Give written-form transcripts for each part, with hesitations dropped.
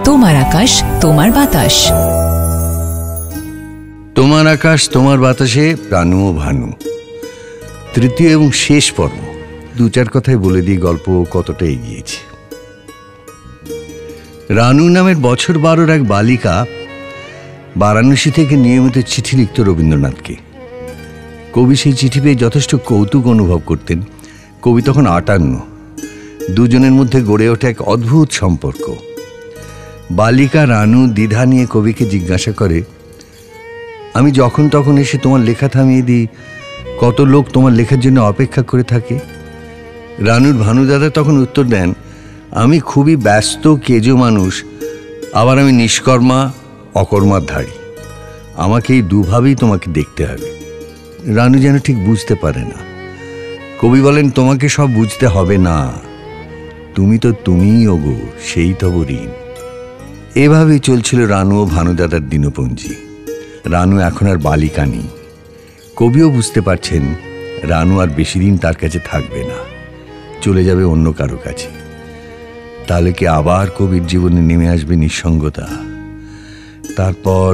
তোমার আকাশ তোমার বাতাস। তোমার আকাশ তোমার বাতাসে রানু ও ভানু, তৃতীয় এবং শেষ পর্ব। দু চার কথায় বলে দিই গল্প কতটা এগিয়েছে। রানু নামের বছর 12 এক বালিকা বারাণসী থেকে নিয়মিত চিঠি লিখত রবীন্দ্রনাথকে। কবি সেই চিঠি পেয়ে যথেষ্ট কৌতুক অনুভব করতেন। কবি তখন 58। দুজনের মধ্যে গড়ে ওঠে এক অদ্ভুত সম্পর্ক। বালিকা রানু দ্বিধা নিয়ে কবিকে জিজ্ঞাসা করে, আমি যখন তখন এসে তোমার লেখা থামিয়ে দিই, কত লোক তোমার লেখার জন্য অপেক্ষা করে থাকে। রানুর ভানুদাদা তখন উত্তর দেন, আমি খুবই ব্যস্ত কেজো মানুষ, আবার আমি নিষ্কর্মা অকর্মার ধারী, আমাকে এই দুভাবেই তোমাকে দেখতে হবে। রানু যেন ঠিক বুঝতে পারে না। কবি বলেন, তোমাকে সব বুঝতে হবে না, তুমি তো তুমিই ওগো, সেই তব ঋণ। এভাবেই চলছিল রানু ও ভানুদাদার দিনপঞ্জি। রানু এখন আর বালিকা নেই। কবিও বুঝতে পারছেন রানু আর বেশি দিন তার কাছে থাকবে না, চলে যাবে অন্য কারো কাছে। তাহলে কি আবার কবির জীবনে নেমে আসবে নিঃসঙ্গতা? তারপর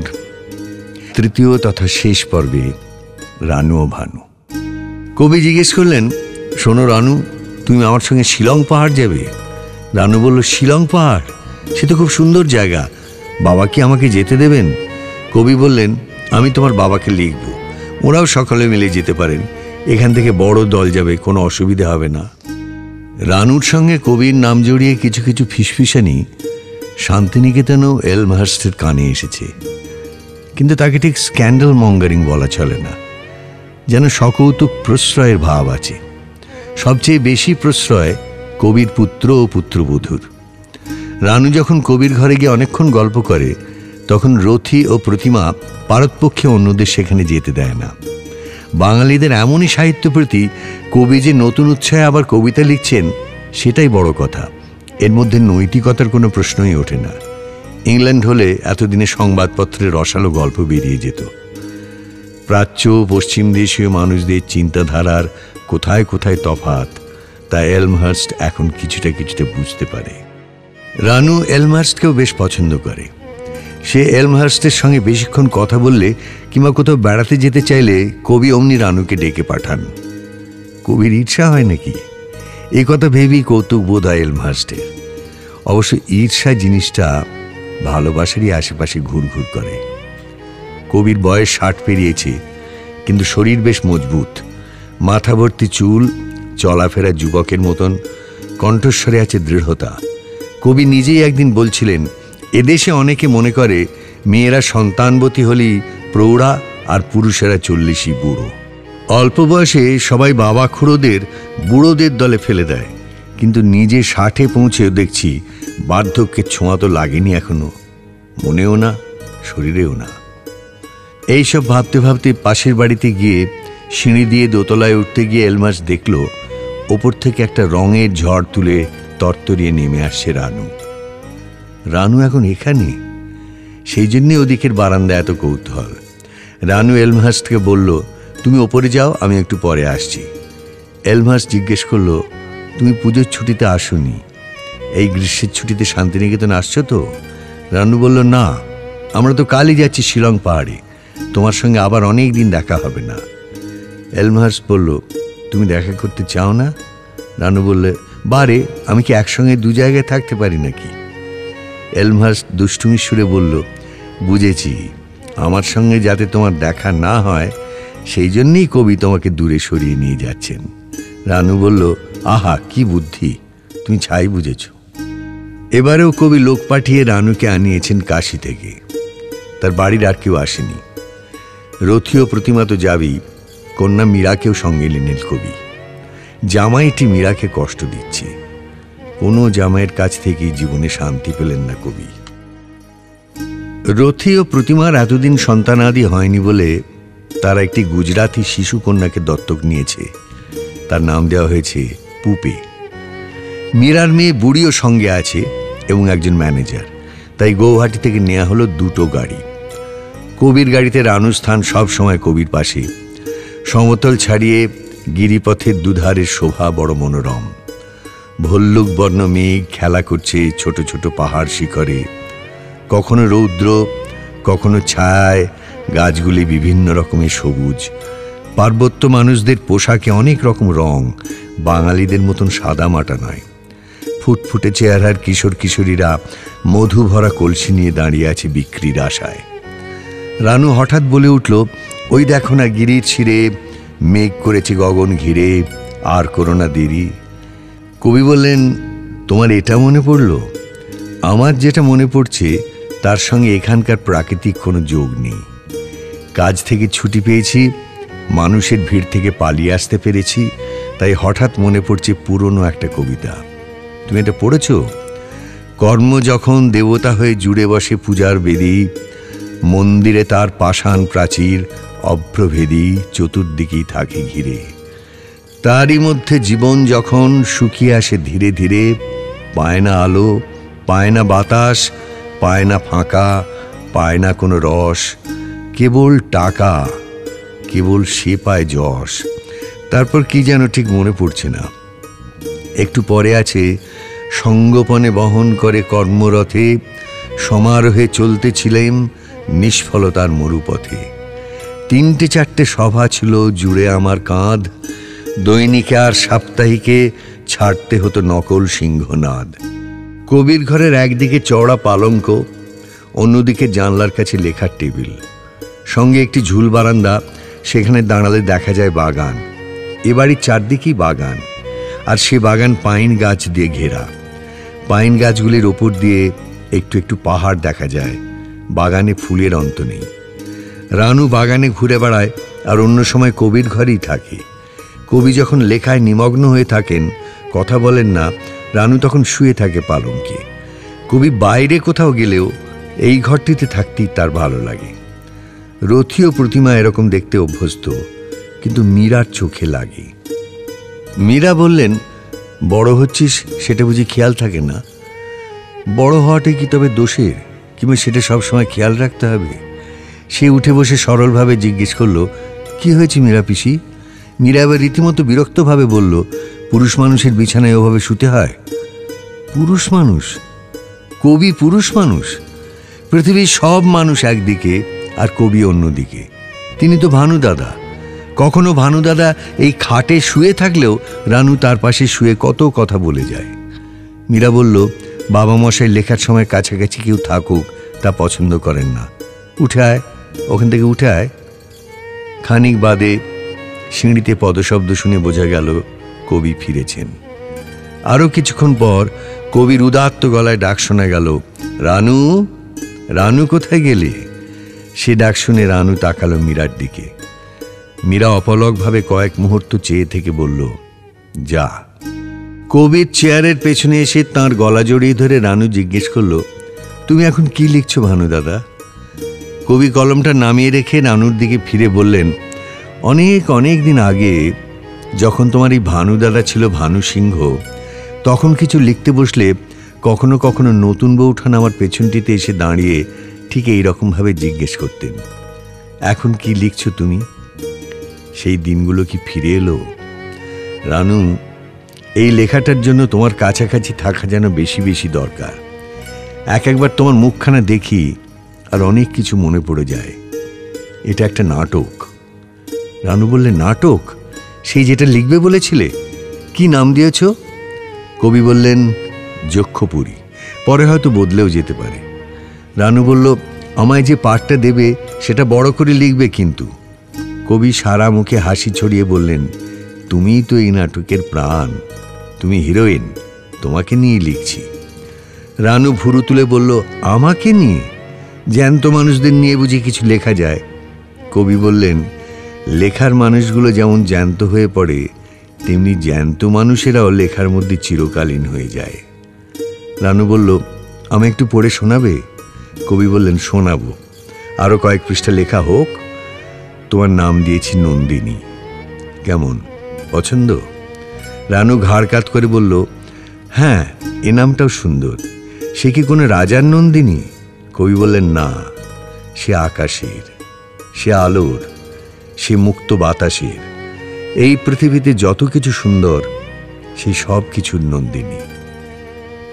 তৃতীয় তথা শেষ পর্বে রানু ও ভানু। কবি জিজ্ঞেস করলেন, শোনো রানু, তুমি আমার সঙ্গে শিলং পাহাড় যাবে? রানু বলল, শিলং পাহাড়? সে তো খুব সুন্দর জায়গা, বাবা কি আমাকে যেতে দেবেন? কবি বললেন, আমি তোমার বাবাকে লিখব, ওরাও সকলে মিলে যেতে পারেন, এখান থেকে বড় দল যাবে, কোনো অসুবিধা হবে না। রানুর সঙ্গে কবির নাম জড়িয়ে কিছু কিছু ফিসফিসানি শান্তিনিকেতনেও এলমহার্স্টের কানে এসেছে। কিন্তু তাকে ঠিক স্ক্যান্ডাল মঙ্গারিং বলা চলে না, যেন সকৌতুক প্রশ্রয়ের ভাব আছে। সবচেয়ে বেশি প্রশ্রয় কবির পুত্র ও পুত্রবধূর। রানু যখন কবির ঘরে গিয়ে অনেকক্ষণ গল্প করে, তখন রথি ও প্রতিমা পারতপক্ষে অন্যদের সেখানে যেতে দেয় না। বাঙালিদের এমনই সাহিত্য প্রতি কবি যে নতুন উৎসাহে আবার কবিতা লিখছেন, সেটাই বড় কথা। এর মধ্যে নৈতিকতার কোনো প্রশ্নই ওঠে না। ইংল্যান্ড হলে এতদিনে সংবাদপত্রে রসালো গল্প বেরিয়ে যেত। প্রাচ্য পশ্চিম দেশীয় মানুষদের চিন্তাধারার কোথায় কোথায় তফাৎ, তা এলমহার্স্ট এখন কিছুটা কিছুটা বুঝতে পারে। রানু এলমহার্স্টকেও বেশ পছন্দ করে। সে এলমহার্স্টের সঙ্গে বেশিক্ষণ কথা বললে কিংবা কোথাও বেড়াতে যেতে চাইলে কবি অমনি রানুকে ডেকে পাঠান। কবির ঈর্ষা হয় নাকি? এই কথা ভেবেই কৌতুক বোধ হয় এলমহার্স্টের। অবশ্য ঈর্ষা জিনিসটা ভালোবাসারই আশেপাশে ঘুরঘুর করে। কবির বয়স 60 পেরিয়েছে, কিন্তু শরীর বেশ মজবুত। মাথা ভর্তি চুল, চলাফেরা যুবকের মতন, কণ্ঠস্বরে আছে দৃঢ়তা। কবি নিজেই একদিন বলছিলেন, এদেশে অনেকে মনে করে মেয়েরা সন্তানবতী হলেই প্রৌঢ়া আর পুরুষেরা 40ই বুড়ো। অল্প বয়সে সবাই বাবা খুড়োদের বুড়োদের দলে ফেলে দেয়, কিন্তু নিজে 60-এ পৌঁছেও দেখছি বার্ধক্যের ছোঁয়া তো লাগেনি এখনো, মনেও না, শরীরেও না। এইসব ভাবতে ভাবতে পাশের বাড়িতে গিয়ে সিঁড়ি দিয়ে দোতলায় উঠতে গিয়ে এলমাস দেখল ওপর থেকে একটা রঙের ঝড় তুলে তরতরিয়ে নেমে আসছে রানু। রানু এখন এখানে, সেই জন্যে ওদিকের বারান্দা এত কৌতূহল। রানু এলমহার্স্টকে বলল, তুমি ওপরে যাও, আমি একটু পরে আসছি। এলমহার্স্ট জিজ্ঞেস করলো, তুমি পুজোর ছুটিতে আসোনি, এই গ্রীষ্মের ছুটিতে শান্তিনিকেতন আসছো তো? রানু বলল, না, আমরা তো কালই যাচ্ছি শিলং পাহাড়ে, তোমার সঙ্গে আবার অনেক দিন দেখা হবে না। এলমহার্স্ট বলল, তুমি দেখা করতে চাও না? রানু বললে, বারে, আমি কি একসঙ্গে দু জায়গায় থাকতে পারি নাকি? এলমহার্স্ট দুষ্টুমির সুরে বলল, বুঝেছি, আমার সঙ্গে যাতে তোমার দেখা না হয় সেই জন্যেই কবি তোমাকে দূরে সরিয়ে নিয়ে যাচ্ছেন। রানু বলল, আহা, কি বুদ্ধি, তুমি ছাই বুঝেছ। এবারেও কবি লোক পাঠিয়ে রানুকে আনিয়েছেন কাশী থেকে। তার বাড়ির আর কেউ আসেনি। রথি ও প্রতিমা তো যাবেই, কন্যা মীরাকেও সঙ্গে নিলেন কবি। জামাইটি মীরাকে কষ্ট দিচ্ছে। কোনো জামাইয়ের কাছ থেকেই জীবনে শান্তি পেলেন না কবি। রথি ও প্রতিমার এতদিন সন্তানাদি হয়নি বলে তারা একটি গুজরাতি শিশু কন্যাকে দত্তক নিয়েছে। তার নাম দেওয়া হয়েছে পুপে। মীরার মেয়ে বুড়িও সঙ্গে আছে এবং একজন ম্যানেজার, তাই গৌহাটি থেকে নেওয়া হলো 2টো গাড়ি। কবির গাড়িতে রানুর স্থান সব সময় কবির পাশে। সমতল ছাড়িয়ে গিরিপথের দুধারের শোভা বড় মনোরম। ভল্লুক বর্ণ মেঘ খেলা করছে ছোট ছোট পাহাড় শিখরে। কখনো রৌদ্র, কখনো ছায়, গাছগুলি বিভিন্ন রকমের সবুজ। পার্বত্য মানুষদের পোশাকে অনেক রকম রং, বাঙালিদের মতন সাদা মাটা নয়। ফুটফুটে চেহারার কিশোর কিশোরীরা মধু ভরা কলসি নিয়ে দাঁড়িয়ে আছে বিক্রির আশায়। রানু হঠাৎ বলে উঠল, ওই দেখো না গিরির ছিঁড়ে মেঘ করেছে গগন ঘিরে, আর করো না দেরি। কবি বললেন, তোমার এটা মনে পড়ল? আমার যেটা মনে পড়ছে তার সঙ্গে এখানকার প্রাকৃতিক কোনো যোগ নেই। কাজ থেকে ছুটি পেয়েছি, মানুষের ভিড় থেকে পালিয়ে আসতে পেরেছি, তাই হঠাৎ মনে পড়ছে পুরনো একটা কবিতা। তুমি এটা পড়েছ? কর্ম যখন দেবতা হয়ে জুড়ে বসে পূজার বেদী, মন্দিরে তার পাষাণ প্রাচীর অভ্রভেদী চতুর্দিকেই থাকে ঘিরে। তারই মধ্যে জীবন যখন শুকিয়ে আসে ধীরে ধীরে, পায় না আলো, পায় না বাতাস, পায় না ফাঁকা, পায় না কোনো রস, কেবল টাকা, কেবল সে পায় যশ। তারপর কি যেন ঠিক মনে পড়ছে না। একটু পরে আছে, সঙ্গোপনে বহন করে কর্মরথে, সমারোহে চলতেছিলেম নিষ্ফলতার মরুপথে। 3-4টে সভা ছিল জুড়ে আমার কাঁধ, দৈনিকে আর সাপ্তাহিকে ছাড়তে হতো নকল সিংহনাদ। কবির ঘরের একদিকে চওড়া পালঙ্ক, অন্যদিকে জানলার কাছে লেখার টেবিল, সঙ্গে একটি ঝুল বারান্দা। সেখানে দাঁড়ালে দেখা যায় বাগান। এ বাড়ির চারদিকেই বাগান, আর সে বাগান পাইন গাছ দিয়ে ঘেরা। পাইন গাছগুলির ওপর দিয়ে একটু একটু পাহাড় দেখা যায়। বাগানে ফুলের অন্ত নেই। রানু বাগানে ঘুরে বেড়ায়, আর অন্য সময় কবির ঘরেই থাকে। কবি যখন লেখায় নিমগ্ন হয়ে থাকেন, কথা বলেন না, রানু তখন শুয়ে থাকে পালঙ্কে। কবি বাইরে কোথাও গেলেও এই ঘরটিতে থাকতেই তার ভালো লাগে। রথীয় প্রতিমা এরকম দেখতে অভ্যস্ত, কিন্তু মীরার চোখে লাগে। মীরা বললেন, বড় হচ্ছিস সেটা বুঝি খেয়াল থাকে না? বড় হওয়াটাই কি তবে দোষের, কিংবা সেটা সবসময় খেয়াল রাখতে হবে? সে উঠে বসে সরলভাবে জিজ্ঞেস করলো, কি হয়েছে মীরা পিসি? মীরা এবার রীতিমতো বিরক্তভাবে বলল, পুরুষ মানুষের বিছানায় ওভাবে শুতে হয়? পুরুষ মানুষ? কবি পুরুষ মানুষ? পৃথিবীর সব মানুষ একদিকে আর কবি অন্যদিকে। তিনি তো ভানুদাদা। কখনো ভানুদাদা এই খাটে শুয়ে থাকলেও রানু তার পাশে শুয়ে কত কথা বলে যায়। মীরা বলল, বাবা মশাই লেখার সময় কাছাকাছি কেউ থাকুক তা পছন্দ করেন না। উঠে আয়, ওখান থেকে উঠে আয়। খানিক বাদে সিঁড়িতে পদশব্দ শুনে বোঝা গেল কবি ফিরেছেন। আরও কিছুক্ষণ পর কবির উদাত্ত গলায় ডাক শোনা গেল, রানু, রানু কোথায় গেলে? সে ডাক শুনে রানু তাকালো মীরার দিকে। মীরা অপলকভাবে কয়েক মুহূর্ত চেয়ে থেকে বলল, যা। কবির চেয়ারের পেছনে এসে তাঁর গলা জড়িয়ে ধরে রানু জিজ্ঞেস করল, তুমি এখন কি লিখছো ভানু দাদা? কবি কলমটা নামিয়ে রেখে রানুর দিকে ফিরে বললেন, অনেক অনেক দিন আগে যখন তোমার এই ভানু দাদা ছিল ভানু সিংহ, তখন কিছু লিখতে বসলে কখনো কখনো নতুন বউঠান আমার পেছনটিতে এসে দাঁড়িয়ে ঠিক এই রকমভাবে জিজ্ঞেস করতেন, এখন কি লিখছো তুমি? সেই দিনগুলো কি ফিরে এলো? রানু, এই লেখাটার জন্য তোমার কাছাকাছি থাকা যেন বেশি বেশি দরকার। একবার তোমার মুখখানা দেখি আর অনেক কিছু মনে পড়ে যায়। এটা একটা নাটক। রানু বললে, নাটক? সেই যেটা লিখবে বলেছিলে, কি নাম দিয়েছ? কবি বললেন, যক্ষপুরী। পরে হয়তো বদলেও যেতে পারে। রানু বলল, আমায় যে পাঠটা দেবে সেটা বড় করে লিখবে কিন্তু। কবি সারা মুখে হাসি ছড়িয়ে বললেন, তুমিই তো এই নাটকের প্রাণ, তুমি হিরোইন, তোমাকে নিয়ে লিখছি। রানু ভুরু তুলে বলল, আমাকে নিয়ে? জ্যান্ত মানুষদের নিয়ে বুঝি কিছু লেখা যায়? কবি বললেন, লেখার মানুষগুলো যেমন জ্যান্ত হয়ে পড়ে, তেমনি জ্যান্ত মানুষেরাও লেখার মধ্যে চিরকালীন হয়ে যায়। রানু বলল, আমি একটু পড়ে শোনাবে? কবি বললেন, শোনাবো। আরো কয়েক পৃষ্ঠা লেখা হোক। তোমার নাম দিয়েছি নন্দিনী, কেমন, পছন্দ? রানু ঘাড় কাত করে বলল, হ্যাঁ, এ নামটাও সুন্দর। সে কি কোনো রাজার নন্দিনী? কবি বললেন, না, সে আকাশের, সে আলোর, সে মুক্ত বাতাসের। এই পৃথিবীতে যত কিছু সুন্দর, সেই সব কিছুর নন্দিনী।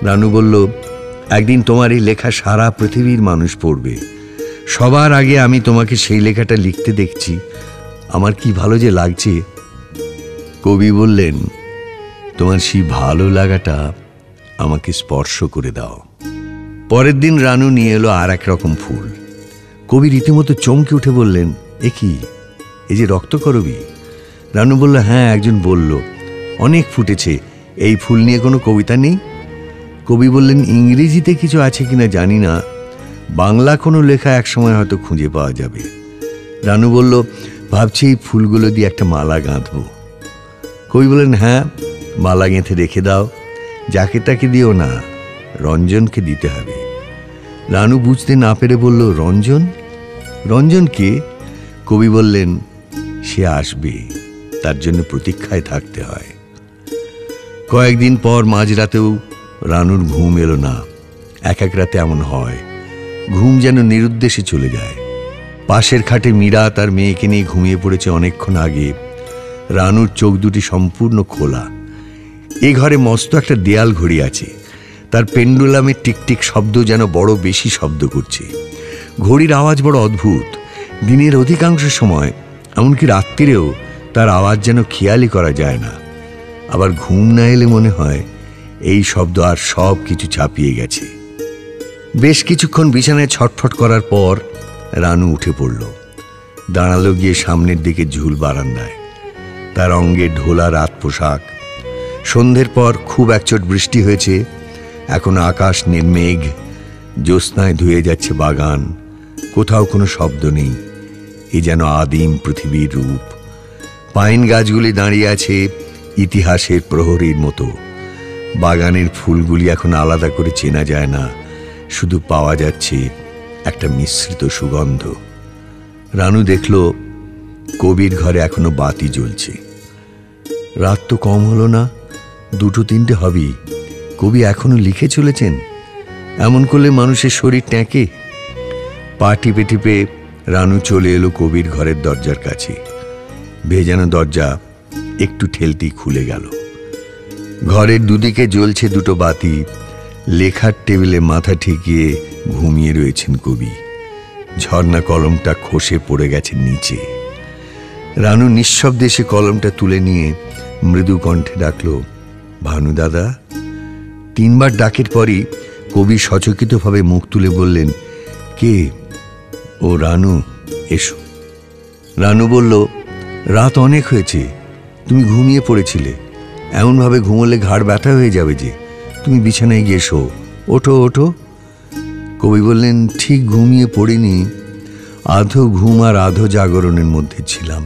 রানু বলল, একদিন তোমার এই লেখা সারা পৃথিবীর মানুষ পড়বে। সবার আগে আমি তোমাকে সেই লেখাটা লিখতে দেখছি, আমার কি ভালো যে লাগছে। কবি বললেন, তোমার সেই ভালো লাগাটা আমাকে স্পর্শ করে দাও। পরের দিন রানু নিয়ে এলো আর এক রকম ফুল। কবি রীতিমতো চমকে উঠে বললেন, এ কি, এই যে রক্তকরবী? রানু বলল, হ্যাঁ, একজন বলল অনেক ফুটেছে, এই ফুল নিয়ে কোনো কবিতা নেই? কবি বললেন, ইংরেজিতে কিছু আছে কিনা জানি না, বাংলা কোনো লেখা একসময় হয়তো খুঁজে পাওয়া যাবে। রানু বলল, ভাবছি এই ফুলগুলো দিয়ে একটা মালা গাঁথব। কবি বললেন, হ্যাঁ, মালা গেঁথে রেখে দাও, যাকে তাকে দিও না, রঞ্জনকে দিতে হবে। রানু বুঝতে না পেরে বলল, রঞ্জন? রঞ্জন কে? কবি বললেন, সে আসবে, তার জন্য প্রতীক্ষায় থাকতে হয়। কয়েকদিন পর মাঝরাতেও রানুর ঘুম এলো না। এক এক রাতে এমন হয়, ঘুম যেন নিরুদ্দেশে চলে যায়। পাশের খাটে মীরা তার মেয়েকে নিয়ে ঘুমিয়ে পড়েছে অনেকক্ষণ আগে। রানুর চোখ দুটি সম্পূর্ণ খোলা। এ ঘরে মস্ত একটা দেয়াল ঘড়ি আছে, তার পেন্ডুলামের টিকটিক শব্দ যেন বড় বেশি শব্দ করছে। ঘড়ির আওয়াজ বড় অদ্ভুত। দিনের অধিকাংশ সময়, এমনকি রাত্রিরেও তার আওয়াজ যেন খেয়ালই করা যায় না। আবার ঘুম না এলে মনে হয় এই শব্দ আর সব কিছু ছাপিয়ে গেছে। বেশ কিছুক্ষণ বিছানায় ছটফট করার পর রানু উঠে পড়ল। দাঁড়ালো গিয়ে সামনের দিকে ঝুল বারান্দায়। তার অঙ্গে ঢোলা রাত পোশাক। সন্ধ্যের পর খুব একচোট বৃষ্টি হয়েছে, এখন আকাশ নির্মেঘ, জ্যোৎস্নায় ধুয়ে যাচ্ছে বাগান। কোথাও কোনো শব্দ নেই, এ যেন আদিম পৃথিবীর রূপ। পাইন গাছগুলি দাঁড়িয়ে আছে ইতিহাসের প্রহরীর মতো। বাগানের ফুলগুলি এখন আলাদা করে চেনা যায় না, শুধু পাওয়া যাচ্ছে একটা মিশ্রিত সুগন্ধ। রানু দেখল, কবির ঘরে এখনো বাতি জ্বলছে। রাত তো কম হলো না, 2-3টে হবেই। কবি এখনো লিখে চলেছেন। এমন করলে মানুষের শরীর ট্যাঁকে। পা টিপে টিপে রানু চলে এলো কবির ঘরের দরজার কাছে। ভেজানো দরজা একটু ঠেলতেই খুলে গেল। ঘরের দুদিকে জ্বলছে 2টো বাতি। লেখার টেবিলে মাথা ঠেকিয়ে ঘুমিয়ে রয়েছেন কবি। ঝর্ণা কলমটা খসে পড়ে গেছে নিচে। রানু নিঃশব্দে সে কলমটা তুলে নিয়ে মৃদু কণ্ঠে ডাকল, ভানু দাদা। 3বার ডাকের পরই কবি সচকিতভাবে মুখ তুলে বললেন, কে? ও রানু, এসো। রানু বলল, রাত অনেক হয়েছে, তুমি ঘুমিয়ে পড়েছিলে। এমনভাবে ঘুমোলে ঘাড় ব্যথা হয়ে যাবে যে, তুমি বিছানায় গিয়ে শো, ওঠো ওঠো। কবি বললেন, ঠিক ঘুমিয়ে পড়িনি, আধো ঘুম আর আধো জাগরণের মধ্যে ছিলাম।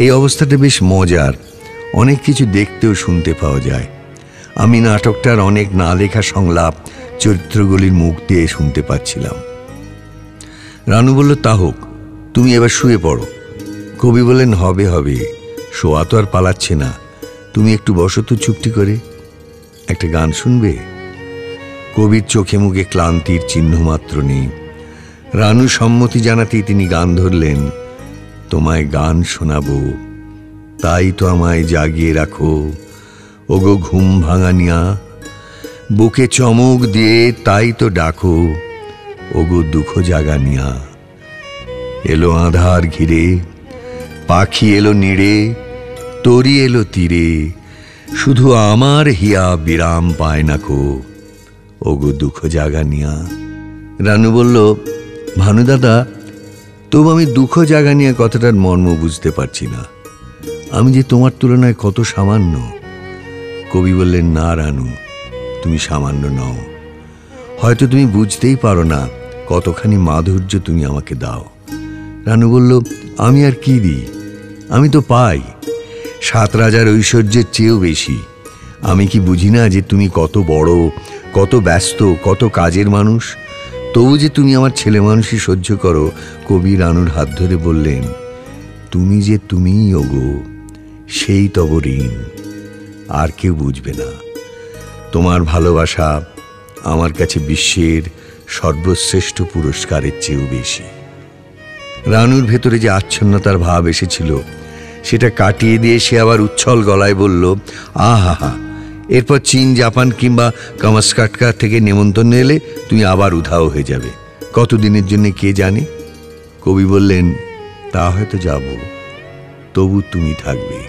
এই অবস্থাটা বেশ মজার, অনেক কিছু দেখতেও শুনতে পাওয়া যায়। আমি নাটকটার অনেক না লেখা সংলাপ চরিত্রগুলির মুখ দিয়ে শুনতে পাচ্ছিলাম। রানু বলল, তা হোক, তুমি এবার শুয়ে পড়ো। কবি বললেন, হবে হবে, শোয়া তো আর পালাচ্ছে না, তুমি একটু বসো তো চুপটি করে, একটা গান শুনবে। কবির চোখে মুখে ক্লান্তির চিহ্ন মাত্র নেই। রানু সম্মতি জানাতেই তিনি গান ধরলেন, তোমায় গান শোনাবো, তাই তো আমায় জাগিয়ে রাখো, ওগো ঘুম ভাঙানিয়া, বুকে চমক দিয়ে তাই তো ডাকো, ওগো দুঃখ জাগানিয়া। এলো আধার ঘিরে, পাখি এলো নিড়ে, তরি এলো তীরে, শুধু আমার হিয়া বিরাম পায় না কো, ওগো দুঃখ জাগানিয়া। রানু বলল, ভানু দাদা, তবু আমি দুঃখ জাগানিয়া কথাটার মর্ম বুঝতে পারছি না। আমি যে তোমার তুলনায় কত সামান্য। কবি বললেন, না রানু, তুমি সামান্য নও। হয়তো তুমি বুঝতেই পারো না কতখানি মাধুর্য তুমি আমাকে দাও। রানু বলল, আমি আর কি দিই? আমি তো পাই 7 রাজার ঐশ্বর্যের চেয়েও বেশি। আমি কি বুঝি না যে তুমি কত বড়, কত ব্যস্ত, কত কাজের মানুষ? তবু যে তুমি আমার ছেলে মানুষই সহ্য করো। কবি রানুর হাত ধরে বললেন, তুমি যে তুমিই ওগো, সেই তব ঋণ, আর কেউ বুঝবে না। তোমার ভালোবাসা আমার কাছে বিশ্বের সর্বশ্রেষ্ঠ পুরস্কারের চেয়েও বেশি। রানুর ভেতরে যে আচ্ছন্নতার ভাব এসেছিল, সেটা কাটিয়ে দিয়ে সে আবার উচ্ছল গলায় বলল, আহা হা, এরপর চীন, জাপান কিংবা কামাস্কাটকা থেকে নেমন্তন্ন এলে তুমি আবার উধাও হয়ে যাবে। কতদিনের জন্য কে জানে। কবি বললেন, তা হয়তো যাব, তবু তুমি থাকবে,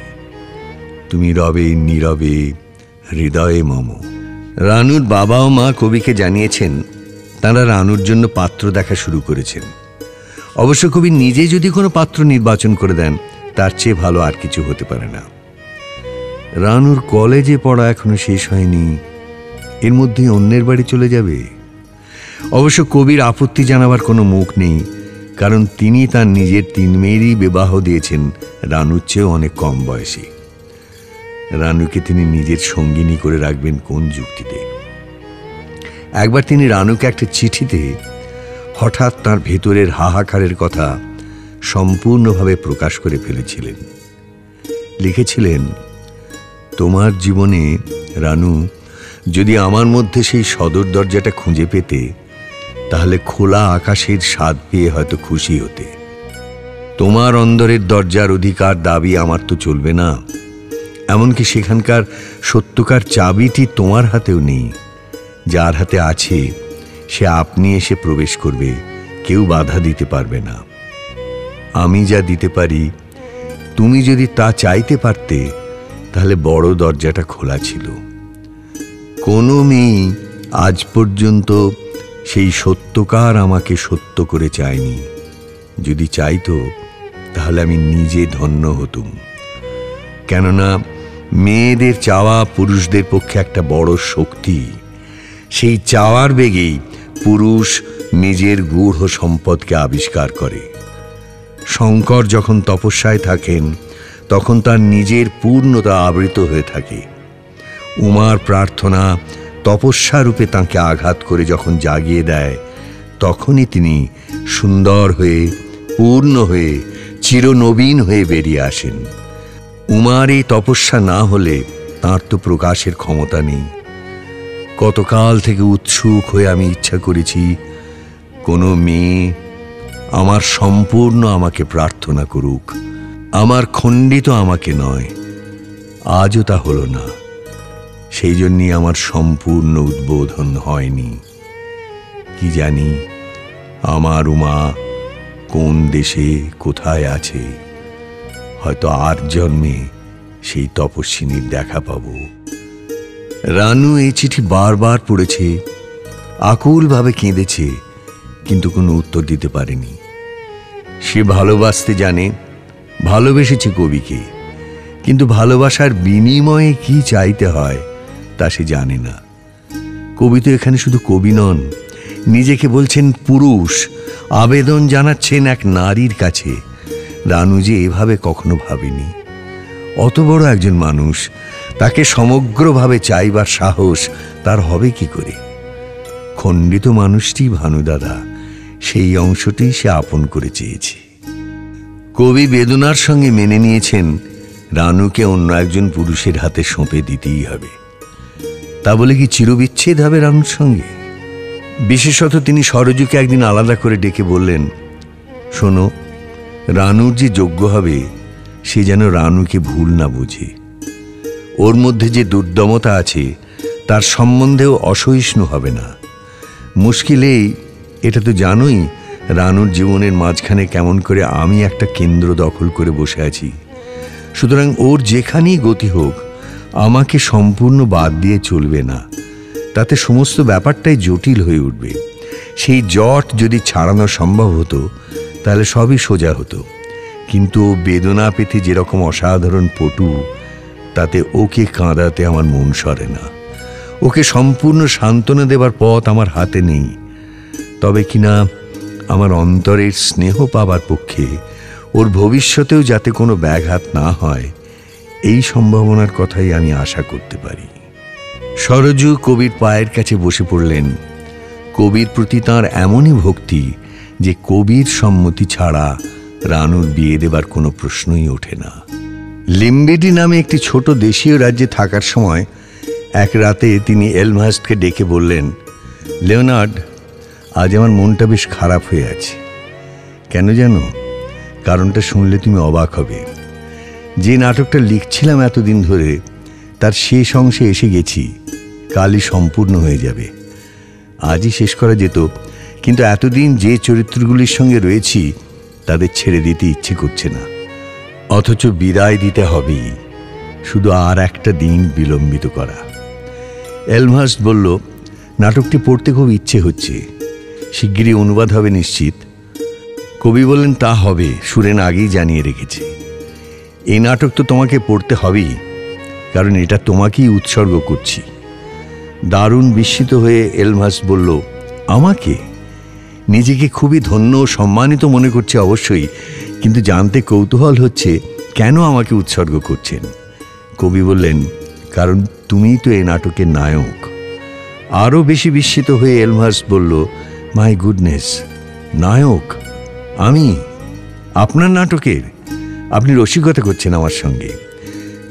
তুমি রবে নীরবে হৃদয়ে মম। রানুর বাবা ও মা কবিকে জানিয়েছেন তাঁরা রানুর জন্য পাত্র দেখা শুরু করেছেন। অবশ্য কবি নিজে যদি কোনো পাত্র নির্বাচন করে দেন, তার চেয়ে ভালো আর কিছু হতে পারে না। রানুর কলেজে পড়া এখনো শেষ হয়নি, এর মধ্যেই অন্যের বাড়ি চলে যাবে। অবশ্য কবির আপত্তি জানাবার কোনো মুখ নেই, কারণ তিনি তার নিজের 3 মেয়েরই বিবাহ দিয়েছেন রানুর চেয়েও অনেক কম বয়সী। রানুকে তিনি নিজের সঙ্গিনী করে রাখবেন কোন যুক্তিতে? একবার তিনি রানুকে একটা চিঠিতে হঠাৎ তার ভেতরের হাহাকারের কথা সম্পূর্ণভাবে প্রকাশ করে ফেলেছিলেন। লিখেছিলেন, তোমার জীবনে রানু যদি আমার মধ্যে সেই সদর দরজাটা খুঁজে পেতে, তাহলে খোলা আকাশের স্বাদ পেয়ে হয়তো খুশি হতে। তোমার অন্দরের দরজার অধিকার দাবি আমার তো চলবে না, এমনকি সেখানকার সত্যকার চাবিটি তোমার হাতেও নেই। যার হাতে আছে সে আপনি এসে প্রবেশ করবে, কেউ বাধা দিতে পারবে না। আমি যা দিতে পারি, তুমি যদি তা চাইতে পারতে, তাহলে বড় দরজাটা খোলা ছিল। কোনো মেয়ে আজ পর্যন্ত সেই সত্যকার আমাকে সত্য করে চায়নি। যদি চাইতো, তাহলে আমি নিজে ধন্য হতুম। কেননা মেয়েদের চাওয়া পুরুষদের পক্ষে একটা বড় শক্তি। সেই চাওয়ার বেগেই পুরুষ নিজের গূঢ় সম্পদকে আবিষ্কার করে। শঙ্কর যখন তপস্যায় থাকেন, তখন তার নিজের পূর্ণতা আবৃত হয়ে থাকে। উমার প্রার্থনা তপস্যা রূপে তাঁকে আঘাত করে যখন জাগিয়ে দেয়, তখনই তিনি সুন্দর হয়ে, পূর্ণ হয়ে, চিরনবীন হয়ে বেরিয়ে আসেন। উমার এই তপস্যা না হলে তাঁর তো প্রকাশের ক্ষমতা নেই। কতকাল থেকে উৎসুক হয়ে আমি ইচ্ছা করেছি, কোনো মেয়ে আমার সম্পূর্ণ আমাকে প্রার্থনা করুক, আমার খণ্ডিত আমাকে নয়। আজও তা হলো না। সেই জন্যই আমার সম্পূর্ণ উদ্বোধন হয়নি। কি জানি আমার উমা কোন দেশে কোথায় আছে। হয়তো আর জন্মে সেই তপস্বিনীর দেখা পাব। রানু এই চিঠি বারবার পড়েছে, আকুলভাবে কেঁদেছে, কিন্তু কোনো উত্তর দিতে পারেনি। সে ভালোবাসতে জানে, ভালোবেসেছে কবিকে, কিন্তু ভালোবাসার বিনিময়ে কি চাইতে হয় তা সে জানে না। কবি তো এখানে শুধু কবি নন, নিজেকে বলছেন পুরুষ, আবেদন জানাচ্ছেন এক নারীর কাছে। রানু যে এভাবে কখনো ভাবেনি। অত বড় একজন মানুষ, তাকে সমগ্রভাবে চাইবার সাহস তার হবে কি করে? খণ্ডিত মানুষটি ভানুদাদা, সেই অংশটি সে আপন করে চেয়েছে। কবি বেদনার সঙ্গে মেনে নিয়েছেন রানুকে অন্য একজন পুরুষের হাতে সঁপে দিতেই হবে। তা বলে কি চিরবিচ্ছেদ হবে রানুর সঙ্গে? বিশেষত তিনি সরজুকে একদিন আলাদা করে ডেকে বললেন, শোনো, রানুর যে যোগ্য হবে সে যেন রানুকে ভুল না বোঝে। ওর মধ্যে যে দুর্দমতা আছে তার সম্বন্ধেও অসহিষ্ণু হবে না। মুশকিল এই, এটা তো জানোই রানুর জীবনের মাঝখানে কেমন করে আমি একটা কেন্দ্র দখল করে বসে আছি। সুতরাং ওর যেখানেই গতি হোক, আমাকে সম্পূর্ণ বাদ দিয়ে চলবে না। তাতে সমস্ত ব্যাপারটাই জটিল হয়ে উঠবে। সেই জট যদি ছাড়ানো সম্ভব হতো, তাহলে সবই সোজা হতো। কিন্তু বেদনা পেতে যেরকম অসাধারণ পটু, তাতে ওকে কাঁদাতে আমার মন সরে না। ওকে সম্পূর্ণ সান্ত্বনা দেবার পথ আমার হাতে নেই। তবে কিনা আমার অন্তরের স্নেহ পাবার পক্ষে ওর ভবিষ্যতেও যাতে কোনো ব্যাঘাত না হয়, এই সম্ভাবনার কথাই আমি আশা করতে পারি। সরজু কবির পায়ের কাছে বসে পড়লেন। কবির প্রতি তাঁর এমনই ভক্তি যে কবির সম্মতি ছাড়া রানুর বিয়ে দেবার কোনো প্রশ্নই ওঠে না। লিম্বেডি নামে একটি ছোট দেশীয় রাজ্যে থাকার সময় এক রাতে তিনি এলমহার্স্টকে ডেকে বললেন, লিওনার্ড, আজ আমার মনটা বেশ খারাপ হয়ে আছে। কেন জানো? কারণটা শুনলে তুমি অবাক হবে। যে নাটকটা লিখছিলাম এতদিন ধরে, তার শেষ অংশে এসে গেছি, কালই সম্পূর্ণ হয়ে যাবে। আজই শেষ করা যেত, কিন্তু এতদিন যে চরিত্রগুলির সঙ্গে রয়েছি তাদের ছেড়ে দিতে ইচ্ছে করছে না। অথচ বিদায় দিতে হবেই, শুধু আর একটা দিন বিলম্বিত করা। এলমহার্স্ট বলল, নাটকটি পড়তে খুব ইচ্ছে হচ্ছে, শিগগিরই অনুবাদ হবে নিশ্চিত। কবি বললেন, তা হবে, সুরেন আগেই জানিয়ে রেখেছে। এই নাটক তো তোমাকে পড়তে হবেই, কারণ এটা তোমাকেই উৎসর্গ করছি। দারুণ বিস্মিত হয়ে এলমহার্স্ট বলল, আমাকে? নিজেকে খুবই ধন্য ও সম্মানিত মনে করছে অবশ্যই, কিন্তু জানতে কৌতূহল হচ্ছে কেন আমাকে উৎসর্গ করছেন। কবি বললেন, কারণ তুমিই তো এই নাটকের নায়ক। আরও বেশি বিস্মিত হয়ে এলমহার্স্ট বলল, মাই গুডনেস, নায়ক? আমি আপনার নাটকের? আপনি রসিকতা করছেন আমার সঙ্গে।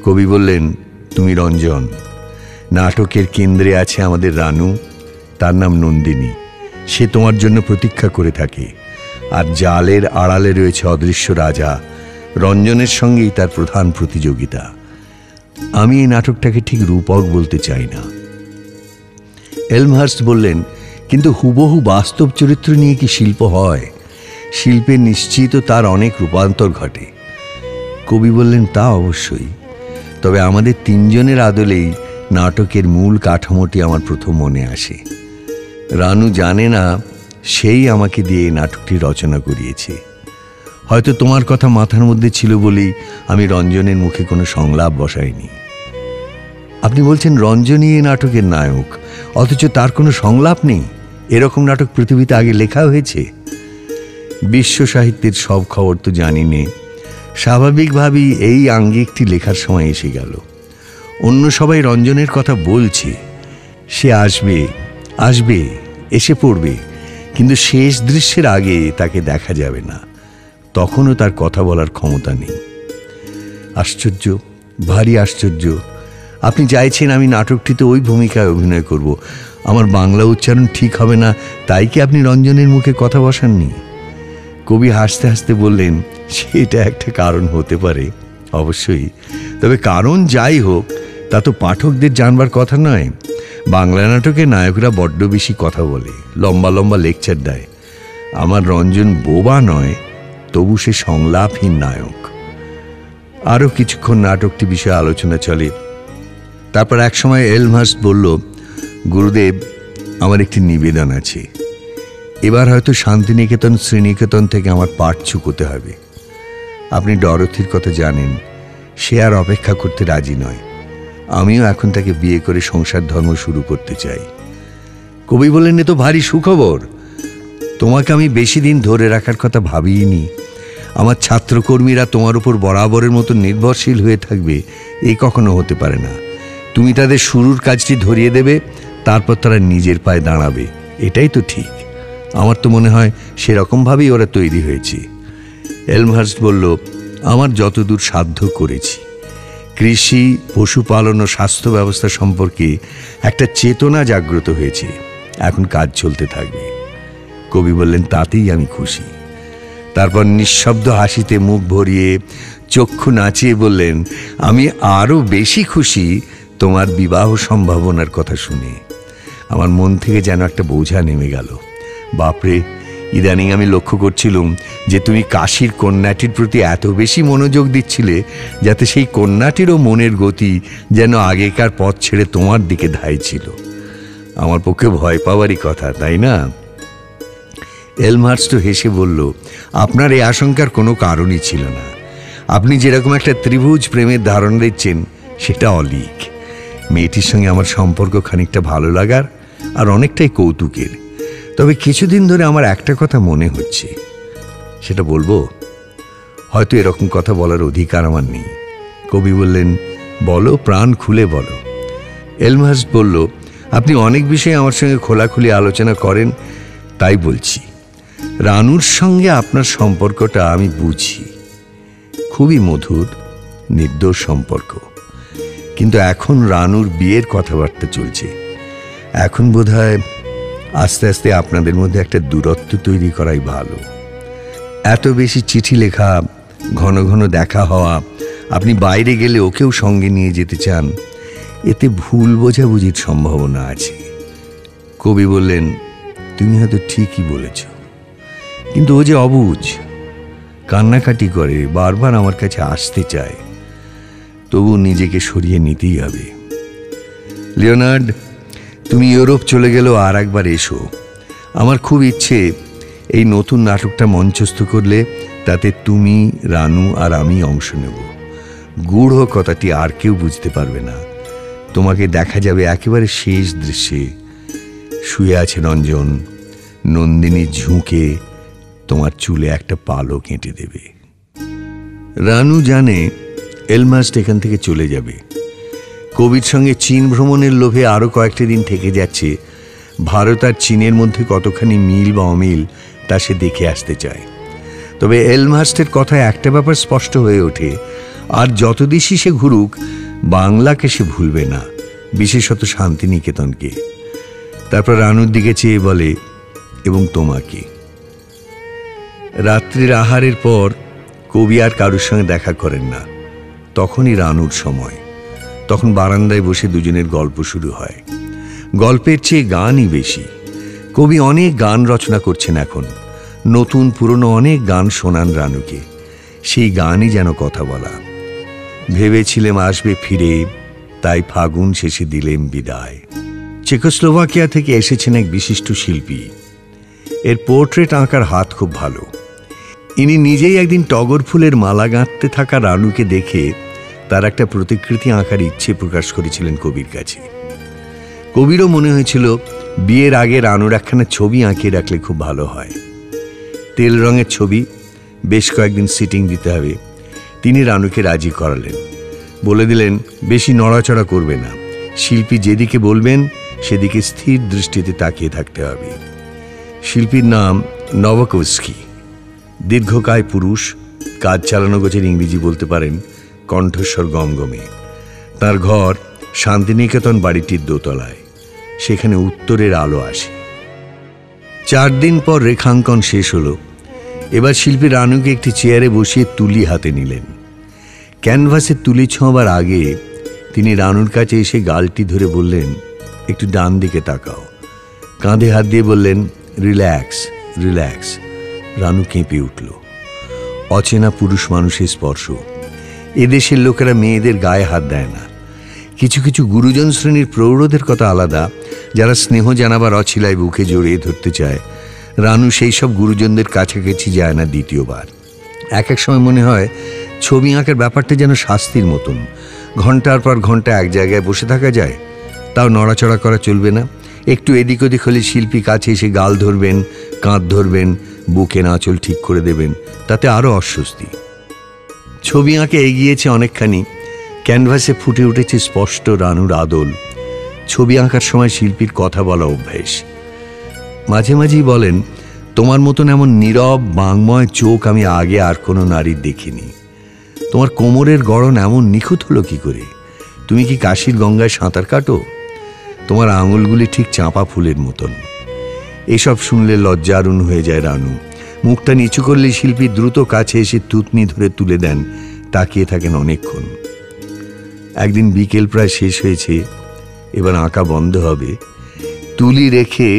কবি বললেন, তুমি রঞ্জন। নাটকের কেন্দ্রে আছে আমাদের রানু, তার নাম নন্দিনী। সে তোমার জন্য প্রতীক্ষা করে থাকে। আর জালের আড়ালে রয়েছে অদৃশ্য রাজা, রঞ্জনের সঙ্গেই তার প্রধান প্রতিযোগিতা। আমি এই নাটকটাকে ঠিক রূপক বলতে চাই না। এলমহার্স্ট বললেন, কিন্তু হুবহু বাস্তব চরিত্র নিয়ে কি শিল্প হয়? শিল্পে নিশ্চিত তার অনেক রূপান্তর ঘটে। কবি বললেন, তা অবশ্যই, তবে আমাদের তিনজনের আদলেই নাটকের মূল কাঠামোটি আমার প্রথম মনে আসে। রানু জানে না সেই আমাকে দিয়ে এই নাটকটি রচনা করিয়েছে। হয়তো তোমার কথা মাথার মধ্যে ছিল বলেই আমি রঞ্জনের মুখে কোনো সংলাপ বসাইনি। আপনি বলছেন রঞ্জনই এই নাটকের নায়ক, অথচ তার কোনো সংলাপ নেই? এরকম নাটক পৃথিবীতে আগে লেখা হয়েছে? বিশ্ব সাহিত্যের সব খবর তো জানি নে, স্বাভাবিকভাবেই এই আঙ্গিকটি লেখার সময় এসে গেল। অন্য সবাই রঞ্জনের কথা বলছে, সে আসবে আসবে, এসে পড়বে, কিন্তু শেষ দৃশ্যের আগে তাকে দেখা যাবে না, তখনও তার কথা বলার ক্ষমতা নেই। আশ্চর্য, ভারী আশ্চর্য। আপনি চাইছেন আমি নাটকটিতে ওই ভূমিকায় অভিনয় করব। আমার বাংলা উচ্চারণ ঠিক হবে না, তাই কি আপনি রঞ্জনের মুখে কথা বসাননি? কবি হাসতে হাসতে বললেন, সেটা একটা কারণ হতে পারে অবশ্যই, তবে কারণ যাই হোক তা তো পাঠকদের জানবার কথা নয়। বাংলা নাটকে নায়করা বড্ড বেশি কথা বলে, লম্বা লম্বা লেকচার দেয়। আমার রঞ্জন বোবা নয়, তবু সে সংলাপহীন নায়ক। আরও কিছুক্ষণ নাটকটি বিষয়ে আলোচনা চলে। তারপর এক সময় এলমহার্স্ট বলল, গুরুদেব, আমার একটি নিবেদন আছে। এবার হয়তো শান্তিনিকেতন শ্রীনিকেতন থেকে আমার পাঠ চুকোতে হবে। আপনি ডরথির কথা জানেন, সে আর অপেক্ষা করতে রাজি নয়। আমিও এখন তাকে বিয়ে করে সংসার ধর্ম শুরু করতে চাই। কবি বললেন, এ তো ভারী সুখবর। তোমাকে আমি বেশি দিন ধরে রাখার কথা ভাবিনি। আমার ছাত্রকর্মীরা তোমার উপর বরাবরের মতো নির্ভরশীল হয়ে থাকবে, এ কখনো হতে পারে না। তুমি তাদের শুরুর কাজটি ধরিয়ে দেবে, তারপর তারা নিজের পায়ে দাঁড়াবে, এটাই তো ঠিক। আমার তো মনে হয় সেরকমভাবেই ওরা তৈরি হয়েছে। এলমহার্স্ট বলল, আমার যতদূর সাধ্য করেছি। কৃষি, পশুপালন ও স্বাস্থ্য ব্যবস্থা সম্পর্কে একটা চেতনা জাগ্রত হয়েছে, এখন কাজ চলতে থাকবে। কবি বললেন, তাতেই আমি খুশি। তারপর নিঃশব্দ হাসিতে মুখ ভরিয়ে চক্ষু নাচিয়ে বললেন, আমি আরও বেশি খুশি তোমার বিবাহ সম্ভাবনার কথা শুনে। আমার মন থেকে যেন একটা বোঝা নেমে গেল। বাপরে, ইদানিং আমি লক্ষ্য করছিলাম যে তুমি কাশীর কন্যাটির প্রতি এত বেশি মনোযোগ দিচ্ছিলে, যাতে সেই কন্যাটিরও মনের গতি যেন আগেকার পথ ছেড়ে তোমার দিকে ধাইছিল। আমার পক্ষে ভয় পাওয়ারই কথা, তাই না? এলমহার্স্ট হেসে বলল, আপনার এই আশঙ্কার কোনো কারণই ছিল না। আপনি যেরকম একটা ত্রিভুজ প্রেমের ধারণ দিচ্ছেন, সেটা অলীক। মেয়েটির সঙ্গে আমার সম্পর্ক খানিকটা ভালো লাগার আর অনেকটাই কৌতুকের। তবে কিছুদিন ধরে আমার একটা কথা মনে হচ্ছে, সেটা বলবো? হয়তো এরকম কথা বলার অধিকার আমার নেই। কবি বললেন, বলো, প্রাণ খুলে বলো। এলমহার্স্ট বলল, আপনি অনেক বিষয়ে আমার সঙ্গে খোলাখুলি আলোচনা করেন, তাই বলছি। রানুর সঙ্গে আপনার সম্পর্কটা আমি বুঝি, খুবই মধুর, নির্দোষ সম্পর্ক। কিন্তু এখন রানুর বিয়ের কথাবার্তা চলছে। এখন বোধহয় আস্তে আস্তে আপনাদের মধ্যে একটা দূরত্ব তৈরি করাই ভালো। এত বেশি চিঠি লেখা, ঘন ঘন দেখা হওয়া, আপনি বাইরে গেলে ওকেও সঙ্গে নিয়ে যেতে চান, এতে ভুল বোঝাবুঝির সম্ভাবনা আছে। কবি বললেন, তুমি হয়তো ঠিকই বলেছ, কিন্তু ও যে অবুঝ, কান্নাকাটি করে, বারবার আমার কাছে আসতে চায়, তবু নিজেকে সরিয়ে নিতেই হবে। লিওনার্ড, তুমি ইউরোপ চলে গেলেও আর একবার এসো। আমার খুব ইচ্ছে এই নতুন নাটকটা মঞ্চস্থ করলে তাতে তুমি, রানু আর আমি অংশ নেব। গূঢ় কথাটি আর কেউ বুঝতে পারবে না। তোমাকে দেখা যাবে একেবারে শেষ দৃশ্যে, শুয়ে আছে রঞ্জন, নন্দিনী ঝুঁকে তোমার চুলে একটা পালক এঁটে দেবে। রানু জানে এলমাস্ট এখান থেকে চলে যাবে। কবির সঙ্গে চীন ভ্রমণের লোভে আরও কয়েকটা দিন থেকে যাচ্ছে। ভারত আর চীনের মধ্যে কতখানি মিল বা অমিল তা সে দেখে আসতে চায়। তবে এলমহার্স্টের কথায় একটা ব্যাপার স্পষ্ট হয়ে ওঠে, আর যত দেশই সে ঘুরুক, বাংলাকে সে ভুলবে না, বিশেষত শান্তিনিকেতনকে। তারপর রানুর দিকে চেয়ে বলে, এবং তোমাকে। রাত্রির আহারের পর কবি আর কারোর সঙ্গে দেখা করেন না। তখনই রানুর সময়। তখন বারান্দায় বসে দুজনের গল্প শুরু হয়। গল্পের চেয়ে গানই বেশি। কবি অনেক গান রচনা করছেন এখন, নতুন পুরনো অনেক গান শোনান রানুকে। সেই গানই যেন কথা বলা। ভেবেছিলাম আসবে ফিরে, তাই ফাগুন শেষে দিলেম বিদায়। চেকোস্লোভাকিয়া থেকে এসেছেন এক বিশিষ্ট শিল্পী। এর পোর্ট্রেট আঁকার হাত খুব ভালো। ইনি নিজেই একদিন টগর ফুলের মালা গাঁথতে থাকা রানুকে দেখে তার একটা প্রতিকৃতি আঁকার ইচ্ছে প্রকাশ করেছিলেন কবির কাছে। কবিরও মনে হয়েছিল বিয়ের আগে রানুর একখানা ছবি আঁকিয়ে রাখলে খুব ভালো হয়। তেল রঙের ছবি, বেশ কয়েকদিন সিটিং দিতে হবে। তিনি রানুকে রাজি করালেন, বলে দিলেন বেশি নড়াচড়া করবে না, শিল্পী যেদিকে বলবেন সেদিকে স্থির দৃষ্টিতে তাকিয়ে থাকতে হবে। শিল্পীর নাম নভকোভস্কি। দীর্ঘকায় পুরুষ, কাজ চালানো গোছের ইংরেজি বলতে পারেন, কণ্ঠস্বর গমগমে। তার ঘর শান্তিনিকেতন বাড়িটির দোতলায়। সেখানে উত্তরের আলো আসে। 4 দিন পর রেখাঙ্কন শেষ হলো। এবার শিল্পী রানুকে একটি চেয়ারে বসিয়ে তুলি হাতে নিলেন। ক্যানভাসে তুলি ছোঁবার আগে তিনি রানুর কাছে এসে গালটি ধরে বললেন, একটু ডান দিকে তাকাও। কাঁধে হাত দিয়ে বললেন, রিল্যাক্স রিল্যাক্স। রানু কেঁপে উঠল। অচেনা পুরুষ মানুষের স্পর্শ। এদেশের লোকেরা মেয়েদের গায়ে হাত দেয় না। কিছু কিছু গুরুজন শ্রেণীর প্রৌঢ়দের কথা আলাদা, যারা স্নেহ জানাবার অছিলায় বুকে জড়িয়ে ধরতে চায়। রানু সেই সব গুরুজনদের কাছাকাছি যায় না দ্বিতীয়বার। এক এক সময় মনে হয় ছবি আঁকার ব্যাপারটা যেন শাস্তির মতন। ঘন্টার পর ঘন্টা এক জায়গায় বসে থাকা যায়, তাও নড়াচড়া করা চলবে না। একটু এদিক ওদিক হলে শিল্পী কাছে এসে গাল ধরবেন, কাঁধ ধরবেন, বুকে আঁচল ঠিক করে দেবেন, তাতে আরও অস্বস্তি। ছবি আঁকে এগিয়েছে অনেকখানি। ক্যানভাসে ফুটে উঠেছে স্পষ্ট রানুর আদল। ছবি আঁকার সময় শিল্পীর কথা বলা অভ্যেস। মাঝে মাঝেই বলেন, তোমার মতন এমন নীরব বাংময় চোখ আমি আগে আর কোনো নারীর দেখিনি। তোমার কোমরের গড়ন এমন নিখুঁত হলো কি করে? তুমি কি কাশীর গঙ্গায় সাঁতার কাটো? তোমার আঙুলগুলি ঠিক চাঁপা ফুলের মতন। এসব শুনলে লজ্জারুণ হয়ে যায় রানু। মুখটা নিচু করলে শিল্পী দ্রুত কাছে এসে থুতনি ধরে তুলে দেন, তাকিয়ে থাকেন অনেকক্ষণ। একদিন বিকেল প্রায় শেষ হয়েছে, এবার আঁকা বন্ধ হবে। তুলি রেখে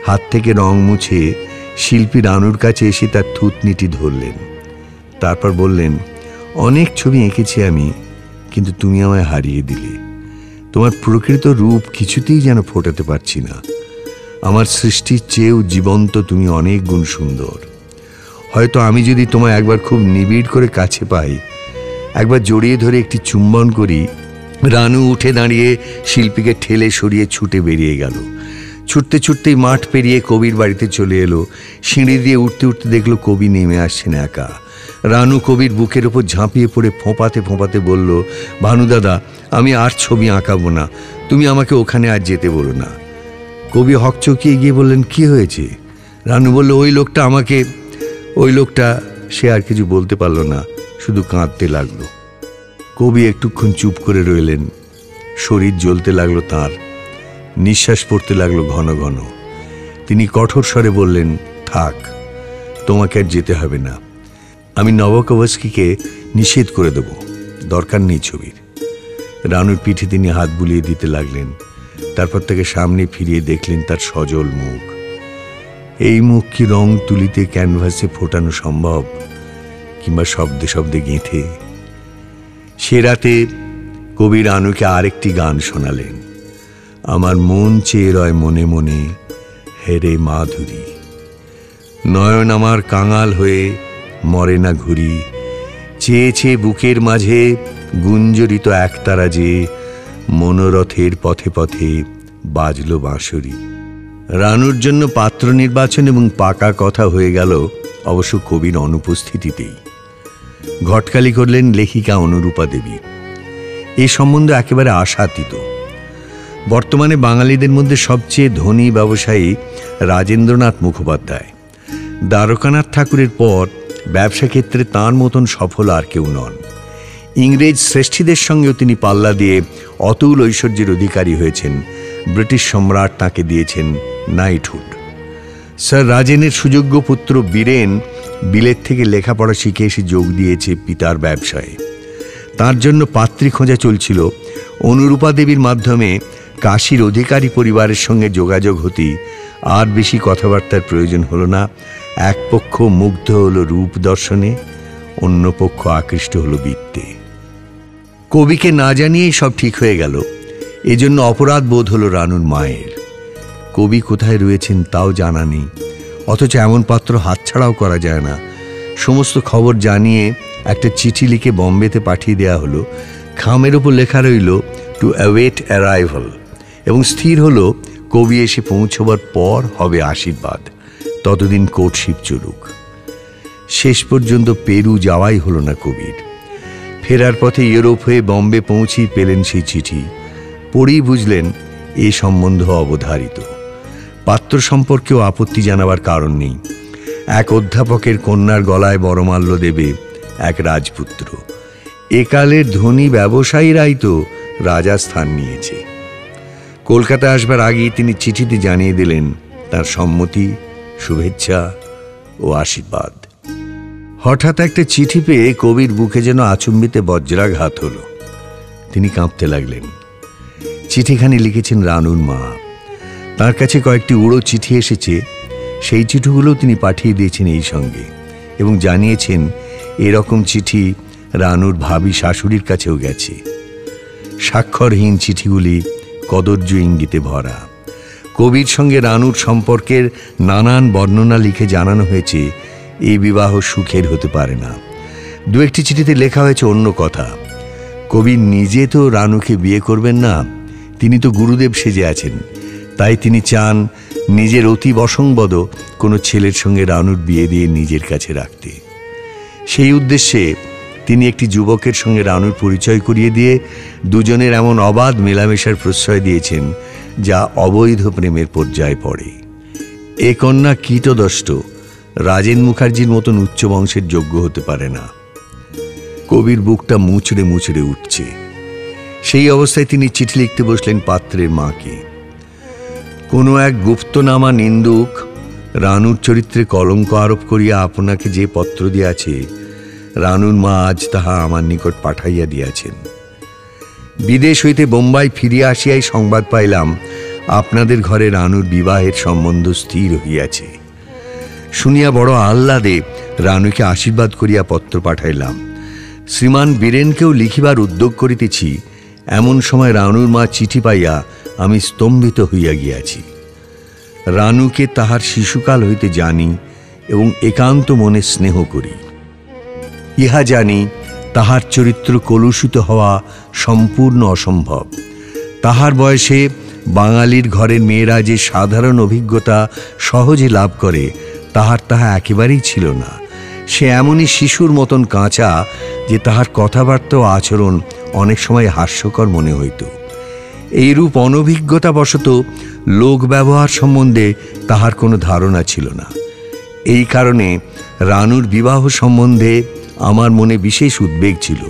হাত থেকে রং মুছে শিল্পী রানুর কাছে এসে তার থুতনিটি ধরলেন। তারপর বললেন, অনেক ছবি এঁকেছি আমি, কিন্তু তুমি আমায় হারিয়ে দিলে। তোমার প্রকৃত রূপ কিছুতেই যেন ফোটাতে পারছি না। আমার সৃষ্টির চেয়েও জীবন্ত তুমি অনেক গুণ সুন্দর। হয়তো আমি যদি তোমায় একবার খুব নিবিড় করে কাছে পাই, একবার জড়িয়ে ধরে একটি চুম্বন করি। রানু উঠে দাঁড়িয়ে শিল্পীকে ঠেলে সরিয়ে ছুটে বেরিয়ে গেল। ছুটতে ছুটতেই মাঠ পেরিয়ে কবির বাড়িতে চলে এলো। সিঁড়ি দিয়ে উঠতে উঠতে দেখলো কবি নেমে আসছেন একা। রানু কবির বুকের ওপর ঝাঁপিয়ে পড়ে ফোঁপাতে ফোঁপাতে বলল, ভানু দাদা, আমি আর ছবি আঁকাবো না, তুমি আমাকে ওখানে আর যেতে বলো না। কবি হকচকিয়ে গিয়ে বললেন, কি হয়েছে? রানু বলল, ওই লোকটা। সে আর কিছু বলতে পারল না, শুধু কাঁদতে লাগলো। কবি একটুক্ষণ চুপ করে রইলেন। শরীর জ্বলতে লাগলো তাঁর, নিঃশ্বাস পড়তে লাগলো ঘন ঘন। তিনি কঠোর স্বরে বললেন, থাক, তোমাকে আর যেতে হবে না। আমি নভকোভস্কিকে নিষেধ করে দেব, দরকার নেই ছবির। রানুর পিঠে তিনি হাত বুলিয়ে দিতে লাগলেন। তারপর তাকে সামনে ফিরিয়ে দেখলেন তার সজল মুখ। এই মুখ কি রং তুলিতে ক্যানভাসে ফোটানো সম্ভব, কিংবা শব্দে শব্দে গেঁথে? সে রাতে কবি রানুকে আরেকটি গান শোনালেন। আমার মন চেয়ে রয় মনে মনে, হেরে মাধুরী। নয়ন আমার কাঙাল হয়ে মরে না ঘুরি, চেয়েছে বুকের মাঝে গুঞ্জরিত একতারা যে, মনোরথের পথে পথে বাজল বাঁশরি। রানুর জন্য পাত্র নির্বাচন এবং পাকা কথা হয়ে গেল অবশ্য কবির অনুপস্থিতিতেই। ঘটকালি করলেন লেখিকা অনুরূপা দেবী। এই সম্বন্ধ একেবারে আশাতীত। বর্তমানে বাঙালিদের মধ্যে সবচেয়ে ধনী ব্যবসায়ী রাজেন্দ্রনাথ মুখোপাধ্যায়। দ্বারকানাথ ঠাকুরের পর ব্যবসা ক্ষেত্রে তাঁর মতন সফল আর কেউ নন। ইংরেজ শ্রেষ্ঠীদের সঙ্গেও তিনি পাল্লা দিয়ে অতুল ঐশ্বর্যের অধিকারী হয়েছেন। ব্রিটিশ সম্রাট তাঁকে দিয়েছেন নাইটহুড। স্যার রাজেনের সুযোগ্য পুত্র বীরেন বিলেত থেকে লেখাপড়া শিখে এসে যোগ দিয়েছে পিতার ব্যবসায়। তার জন্য পাত্রী খোঁজা চলছিল। অনুরূপা দেবীর মাধ্যমে কাশীর অধিকারী পরিবারের সঙ্গে যোগাযোগ হতেই আর বেশি কথাবার্তার প্রয়োজন হলো না। এক পক্ষ মুগ্ধ হলো রূপ দর্শনে, অন্য পক্ষ আকৃষ্ট হলো বিত্তে। কবিকে না জানিয়েই সব ঠিক হয়ে গেল। এজন্য অপরাধ বোধ হলো রানুর মায়ের। কবি কোথায় রয়েছেন তাও জানা নেই, অথচ এমন পাত্র হাতছাড়াও করা যায় না। সমস্ত খবর জানিয়ে একটা চিঠি লিখে বম্বেতে পাঠিয়ে দেওয়া হলো। খামের ওপর লেখা রইল টু অ্যাওয়েট অ্যারাইভাল, এবং স্থির হলো কবি এসে পৌঁছবার পর হবে আশীর্বাদ, ততদিন কোর্টশিপ চলুক। শেষ পর্যন্ত পেরু যাওয়াই হলো না কবির। ফেরার পথে ইউরোপ হয়ে বম্বে পৌঁছেই পেলেন সেই চিঠি। পড়েই বুঝলেন এ সম্বন্ধ অবধারিত। পাত্র সম্পর্কেও আপত্তি জানাবার কারণ নেই। এক অধ্যাপকের কন্যার গলায় বরমাল্য দেবে এক রাজপুত্র। একালের ধনী ব্যবসায়ীরাই তো রাজা স্থান নিয়েছে। কলকাতা আসবার আগেই তিনি চিঠিতে জানিয়ে দিলেন তার সম্মতি, শুভেচ্ছা ও আশীর্বাদ। হঠাৎ একটা চিঠি পেয়ে কবির বুকে যেন আচম্বিতে বজ্রাঘাত হলো। তিনি কাঁপতে লাগলেন। চিঠিখানি লিখেছেন রানুর মা। তার কাছে কয়েকটি উড়ো চিঠি এসেছে। সেই চিঠিগুলো তিনি পাঠিয়ে দিয়েছেন এই সঙ্গে, এবং জানিয়েছেন এরকম চিঠি রানুর ভাবি শাশুড়ির কাছেও গেছে। স্বাক্ষরহীন চিঠিগুলি কদর্য ইঙ্গিতে ভরা। কবির সঙ্গে রানুর সম্পর্কের নানান বর্ণনা লিখে জানানো হয়েছে এই বিবাহ সুখের হতে পারে না। দু একটি চিঠিতে লেখা হয়েছে অন্য কথা। কবি নিজে তো রানুকে বিয়ে করবেন না, তিনি তো গুরুদেব সেজে আছেন। তাই তিনি চান নিজের অতীব অসংবদ কোনো ছেলের সঙ্গে রানুর বিয়ে দিয়ে নিজের কাছে রাখতে। সেই উদ্দেশ্যে তিনি একটি যুবকের সঙ্গে রানুর পরিচয় করিয়ে দিয়ে দুজনের এমন অবাধ মেলামেশার প্রশ্রয় দিয়েছেন যা অবৈধ প্রেমের পর্যায়ে পড়ে। এ কন্যা কীটদষ্ট রাজেন মুখার্জির মতন উচ্চ বংশের যোগ্য হতে পারে না। কবির বুকটা মুচড়ে মুচড়ে উঠছে। সেই অবস্থায় তিনি চিঠি লিখতে বসলেন পাত্রের মাকে। কোনো এক গুপ্তনামা নিন্দুক রানুর চরিত্রে কলঙ্ক আরোপ করিয়া আপনাকে যে পত্র দিয়াছে, রানুর মা আজ তাহা আমার নিকট পাঠাইয়া দিয়াছেন। বিদেশ হইতে বোম্বাই ফিরিয়া আসিয়াই সংবাদ পাইলাম আপনাদের ঘরে রানুর বিবাহের সম্বন্ধ স্থির হইয়াছে। শুনিয়া বড় আহ্লাদে রানুকে আশীর্বাদ করিয়া পত্র পাঠাইলাম। শ্রীমান বীরেনকেও লিখিবার উদ্যোগ করিতেছি, এমন সময় রানুর মা চিঠি পাইয়া আমি স্তম্ভিত হইয়া গিয়াছি। রানুকে তাহার শিশুকাল হইতে জানি এবং একান্ত মনে স্নেহ করি। ইহা জানি তাহার চরিত্র কলুষিত হওয়া সম্পূর্ণ অসম্ভব। তাহার বয়সে বাঙালির ঘরের মেয়েরা যে সাধারণ অভিজ্ঞতা সহজে লাভ করে তাহা একেবারেই ছিল না। সে এমনই শিশুর মতন কাঁচা যে তাহার কথাবার্তা ও আচরণ অনেক সময় হাস্যকর মনে হইত। এইরূপ অনভিজ্ঞতাবশত লোক ব্যবহার সম্বন্ধে তাহার কোনো ধারণা ছিল না। এই কারণে রানুর বিবাহ সম্বন্ধে আমার মনে বিশেষ উদ্বেগ ছিল।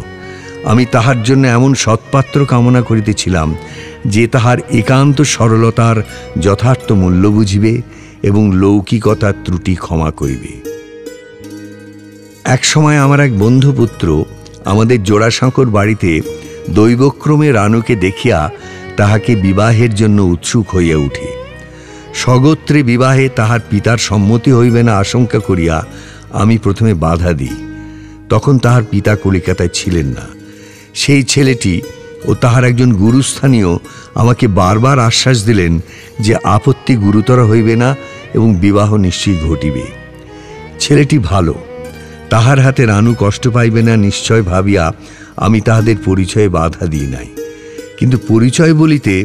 আমি তাহার জন্য এমন সৎপাত্র কামনা করিতেছিলাম যে তাহার একান্ত সরলতার যথার্থ মূল্য বুঝিবে এবং লৌকিকতার ত্রুটি ক্ষমা করিবে। এক সময় আমার এক বন্ধুপুত্র আমাদের জোড়াসাঁকোর বাড়িতে দৈবক্রমে রানুকে দেখিয়া তাহাকে বিবাহের জন্য উৎসুক হইয়া উঠে। স্বগোত্রে বিবাহে তাহার পিতার সম্মতি হইবে না আশঙ্কা করিয়া আমি প্রথমে বাধা দিই। তখন তাহার পিতা কলিকাতায় ছিলেন না। সেই ছেলেটি ও তাহার একজন গুরুস্থানীয় আমাকে বারবার আশ্বাস দিলেন যে আপত্তি গুরুতর হইবে না এবং বিবাহ নিশ্চয়ই ঘটিবে। ছেলেটি ভালো, তাহার হাতে রানু কষ্ট পাইবে না নিশ্চয় ভাবিয়া আমি তাহাদের পরিচয়ে বাধা দিই নাই। কিন্তু পরিচয় বলিতে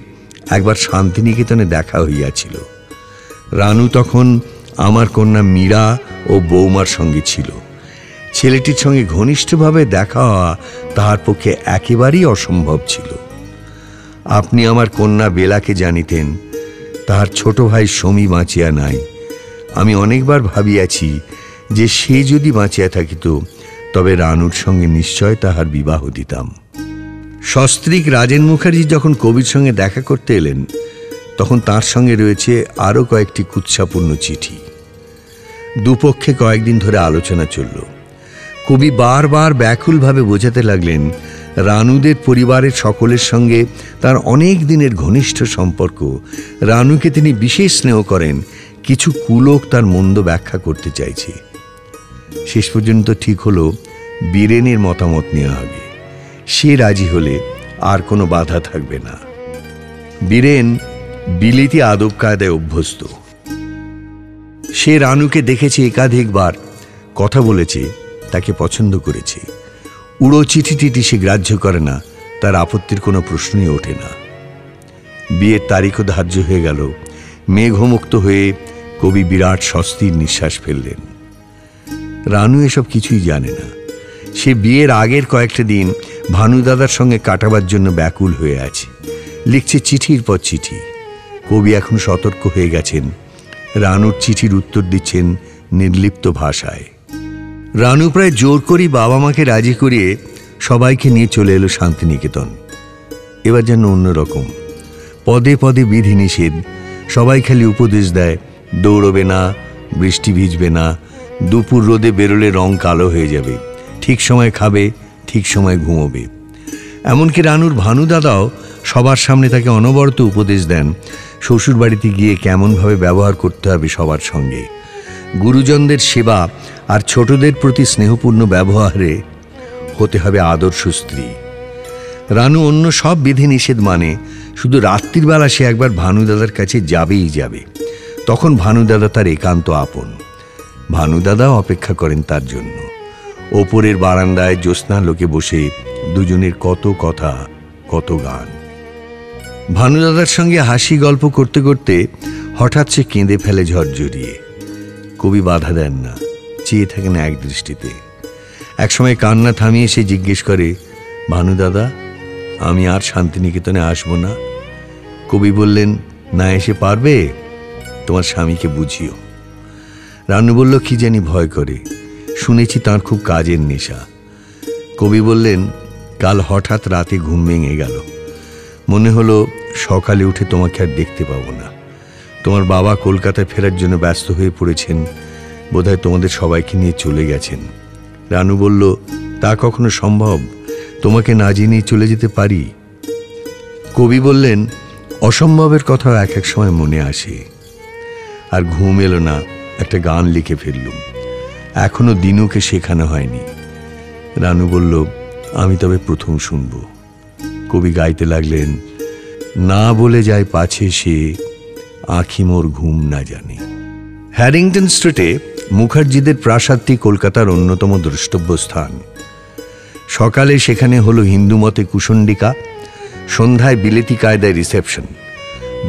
একবার শান্তিনিকেতনে দেখা হইয়াছিল। রানু তখন আমার কন্যা মীরা ও বৌমার সঙ্গে ছিল। ছেলেটির সঙ্গে ঘনিষ্ঠভাবে দেখা হওয়া তাহার পক্ষে একেবারেই অসম্ভব ছিল। আপনি আমার কন্যা বেলাকে জানিতেন, তাহার ছোট ভাই সমী বাঁচিয়া নাই। আমি অনেকবার ভাবিয়াছি যে সে যদি বাঁচিয়া থাকিত তবে রানুর সঙ্গে নিশ্চয় তাহার বিবাহ দিতাম। সস্ত্রীক রাজেন মুখার্জি যখন কবির সঙ্গে দেখা করতে এলেন তখন তার সঙ্গে রয়েছে আরও কয়েকটি কুৎসাপূর্ণ চিঠি। দুপক্ষে কয়েকদিন ধরে আলোচনা চলল। কবি বারবার ব্যাকুলভাবে বোঝাতে লাগলেন রানুদের পরিবারের সকলের সঙ্গে তার অনেক দিনের ঘনিষ্ঠ সম্পর্ক। রানুকে তিনি বিশেষ স্নেহ করেন, কিছু কুলোক তার মন্দ ব্যাখ্যা করতে চাইছে। শেষ পর্যন্ত ঠিক হলো বীরেনের মতামত নেওয়া হবে। সে রাজি হলে আর কোনো বাধা থাকবে না। বীরেন বিলিতি আদব কায়দায় অভ্যস্ত। সে রানুকে দেখেছে একাধিকবার, কথা বলেছে, তাকে পছন্দ করেছে। উড়ো চিঠিটি সে গ্রাহ্য করে না, তার আপত্তির কোনো প্রশ্নই ওঠে না। বিয়ের তারিখও ধার্য হয়ে গেল। মেঘমুক্ত হয়ে কবি বিরাট স্বস্তির নিঃশ্বাস ফেললেন। রানু এসব কিছুই জানে না। সে বিয়ের আগের কয়েকটা দিন ভানুদাদার সঙ্গে কাটাবার জন্য ব্যাকুল হয়ে আছে। লিখছে চিঠির পর চিঠি। কবি এখন সতর্ক হয়ে গেছেন। রানুর চিঠির উত্তর দিচ্ছেন নির্লিপ্ত ভাষায়। রানু প্রায় জোর করি বাবা মাকে রাজি করিয়ে সবাইকে নিয়ে চলে এলো শান্তিনিকেতন। এবার যেন অন্যরকম। পদে পদে বিধিনিষেধ। সবাই খালি উপদেশ দেয়, দৌড়বে না, বৃষ্টি ভিজবে না, দুপুর রোদে বেরোলে রং কালো হয়ে যাবে, ঠিক সময় খাবে, ঠিক সময় ঘুমোবে। এমনকি রানুর ভানুদাদাও সবার সামনে তাকে অনবরত উপদেশ দেন শ্বশুরবাড়িতে গিয়ে কেমনভাবে ব্যবহার করতে হবে সবার সঙ্গে। গুরুজনদের সেবা আর ছোটদের প্রতি স্নেহপূর্ণ ব্যবহারে হতে হবে আদর্শ স্ত্রী। রানু অন্য সব বিধিনিষেধ মানে, শুধু রাত্রির বেলা সে একবার ভানুদাদার কাছে যাবেই যাবে। তখন ভানুদাদা তার একান্ত আপন। ভানুদাদাও অপেক্ষা করেন তার জন্য। ওপরের বারান্দায় জ্যোৎস্নার লোকে বসে দুজনের কত কথা, কত গান। ভানুদাদার সঙ্গে হাসি গল্প করতে করতে হঠাৎ সে কেঁদে ফেলে ঝরঝরিয়ে। কবি বাধা দেন না, চেয়ে থাকেন এক দৃষ্টিতে। একসময় কান্না থামিয়ে সে জিজ্ঞেস করে, ভানুদাদা, আমি আর শান্তিনিকেতনে আসবো না? কবি বললেন, না এসে পারবে? তোমার স্বামীকে বুঝিও। রানু বলল, কি জানি ভয় করে, শুনেছি তার খুব কাজের নেশা। কবি বললেন, কাল হঠাৎ রাতে ঘুম ভেঙে গেল। মনে হলো সকালে উঠে তোমাকে আর দেখতে পাবো না। তোমার বাবা কলকাতায় ফেরার জন্য ব্যস্ত হয়ে পড়েছেন, বোধহয় তোমাদের সবাইকে নিয়ে চলে গেছেন। রানু বলল, তা কখনো সম্ভব? তোমাকে না জেনেই চলে যেতে পারি? কবি বললেন, অসম্ভবের কথাও এক এক সময় মনে আসে। আর ঘুম এলো না, একটা গান লিখে ফেললুম। এখনো দিনুকে শেখানো হয়নি। রানু বলল, আমি তবে প্রথম শুনব। কবি গাইতে লাগলেন, না বলে যায় পাছে সে, আঁখি মোর ঘুম না জানে। হ্যারিংটন স্ট্রিটে মুখার্জিদের প্রাসাদটি কলকাতার অন্যতম দ্রষ্টব্য স্থান। সকালে সেখানে হলো হিন্দু মতে কুশণ্ডিকা, সন্ধ্যায় বিলেতি কায়দায় রিসেপশন।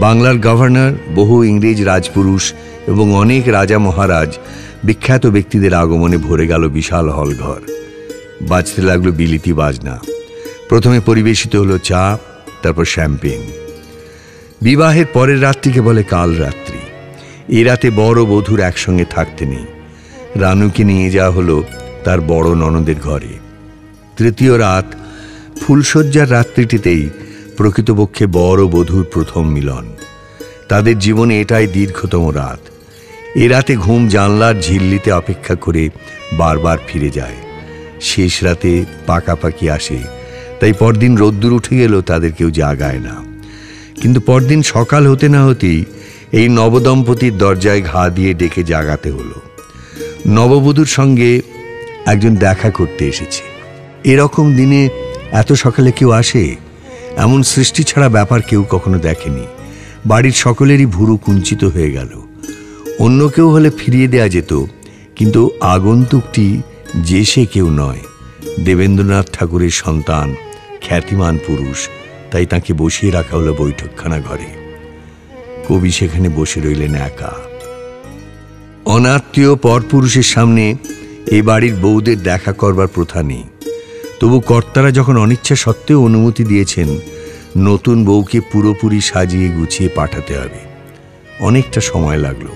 বাংলার গভর্নর, বহু ইংরেজ রাজপুরুষ এবং অনেক রাজা মহারাজ, বিখ্যাত ব্যক্তিদের আগমনে ভরে গেল বিশাল হলঘর। বাজতে লাগলো বিলিতি বাজনা। প্রথমে পরিবেশিত হলো চা, তারপর শ্যাম্পেন। বিবাহের পরের রাত্রিকে বলে কাল রাত্রি। এ রাতে বড় বধূর একসঙ্গে থাকতে নেই। রানুকে নিয়ে যাওয়া হলো তার বড় ননদের ঘরে। তৃতীয় রাত, ফুলশয্যার রাত্রিটিতেই প্রকৃতপক্ষে বড় বধূর প্রথম মিলন। তাদের জীবনে এটাই দীর্ঘতম রাত। এ রাতে ঘুম জানলার ঝিল্লিতে অপেক্ষা করে বারবার ফিরে যায়। শেষ রাতে পাকাপাকি আসে, তাই পরদিন রোদ্দুর উঠে গেলেও তাদের কেউ জাগায় না। কিন্তু পরদিন সকাল হতে না হতেই এই নবদম্পতির দরজায় ঘা দিয়ে ডেকে জাগাতে হলো। নববধূর সঙ্গে একজন দেখা করতে এসেছে। এরকম দিনে এত সকালে কেউ আসে? এমন সৃষ্টি ছাড়া ব্যাপার কেউ কখনো দেখেনি। বাড়ির সকলেরই ভুরু কুঞ্চিত হয়ে গেল। অন্য কেউ হলে ফিরিয়ে দেয়া যেত, কিন্তু আগন্তুকটি যে সে কেউ নয়, দেবেন্দ্রনাথ ঠাকুরের সন্তান, খ্যাতিমান পুরুষ। তাই তাকে বসিয়ে রাখা হলো বৈঠকখানা ঘরে। কবি সেখানে বসে রইলেন একা। অনাত্মীয় পরপুরুষের সামনে এই বাড়ির বউদের দেখা করবার প্রথা নেই। তবু কর্তারা যখন অনিচ্ছা সত্ত্বেও অনুমতি দিয়েছেন, নতুন বউকে পুরোপুরি সাজিয়ে গুছিয়ে পাঠাতে হবে। অনেকটা সময় লাগলো।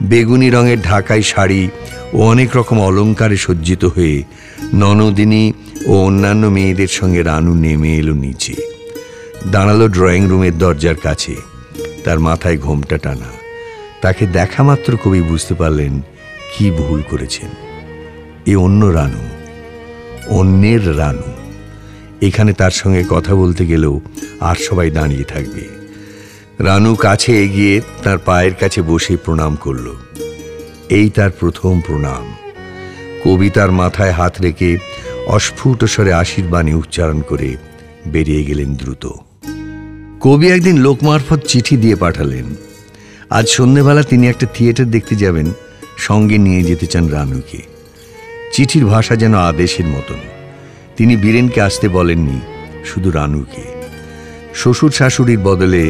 বেগুনি রঙের ঢাকাই শাড়ি ও অনেক রকম অলঙ্কারে সজ্জিত হয়ে ননদিনী ও অন্যান্য মেয়েদের সঙ্গে রানু নেমে এলো নিচে। দাঁড়ালো ড্রয়িং রুমের দরজার কাছে, তার মাথায় ঘোমটা টানা। তাকে দেখা মাত্র কবি বুঝতে পারলেন কি ভুল করেছেন। এ অন্য রানু, অন্যের রানু। এখানে তার সঙ্গে কথা বলতে গেলেও আর সবাই দাঁড়িয়ে থাকবে। রানু কাছে এগিয়ে তার পায়ের কাছে বসে প্রণাম করল। এই তার প্রথম প্রণাম। কবি তার মাথায় হাত রেখে অস্ফুট স্বরে আশীর্বাণী উচ্চারণ করে বেরিয়ে গেলেন দ্রুত। কবি একদিন লোক মারফত চিঠি দিয়ে পাঠালেন, আজ সন্ধ্যেবেলা তিনি একটা থিয়েটার দেখতে যাবেন, সঙ্গে নিয়ে যেতে চান রানুকে। চিঠির ভাষা যেন আদেশের মতন। তিনি বীরেনকে আসতে বলেননি, শুধু রানুকে। শ্বশুর শাশুড়ির বদলে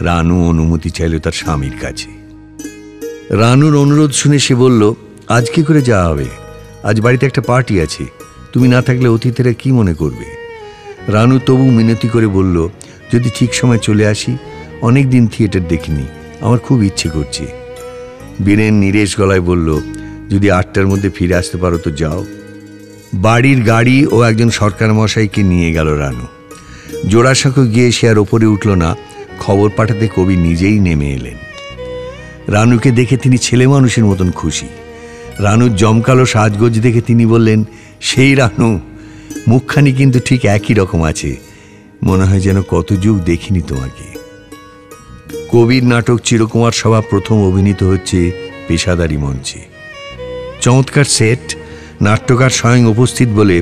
রানু অনুমতি চাইল তার স্বামীর কাছে। রানুর অনুরোধ শুনে সে বলল, আজ কি করে যাওয়া হবে? আজ বাড়িতে একটা পার্টি আছে, তুমি না থাকলে অতিথিরা কি মনে করবে? রানু তবু মিনতি করে বলল, যদি ঠিক সময় চলে আসি, অনেক দিন থিয়েটার দেখিনি, আমার খুব ইচ্ছে করছে। বীরেন নিরেশ গলায় বলল, যদি 8টার মধ্যে ফিরে আসতে পারো তো যাও। বাড়ির গাড়ি ও একজন সরকার মশাইকে নিয়ে গেল রানু। জোড়াসাঁকো গিয়ে সে আর ওপরে উঠল না, খবর পাঠাতে কবি নিজেই নেমে এলেন। রানুকে দেখে তিনি ছেলে মানুষের মতন খুশি। রানুর জমকালো সাজগোজ দেখে তিনি বললেন, সেই রানু, মুখখানি কিন্তু ঠিক একই রকম আছে, মনে হয় যেন কত যুগ দেখিনি তোমাকে। কবির নাটক চিরকুমার সভা প্রথম অভিনীত হচ্ছে পেশাদারি মঞ্চে। চমৎকার সেট, নাট্যকার স্বয়ং উপস্থিত বলে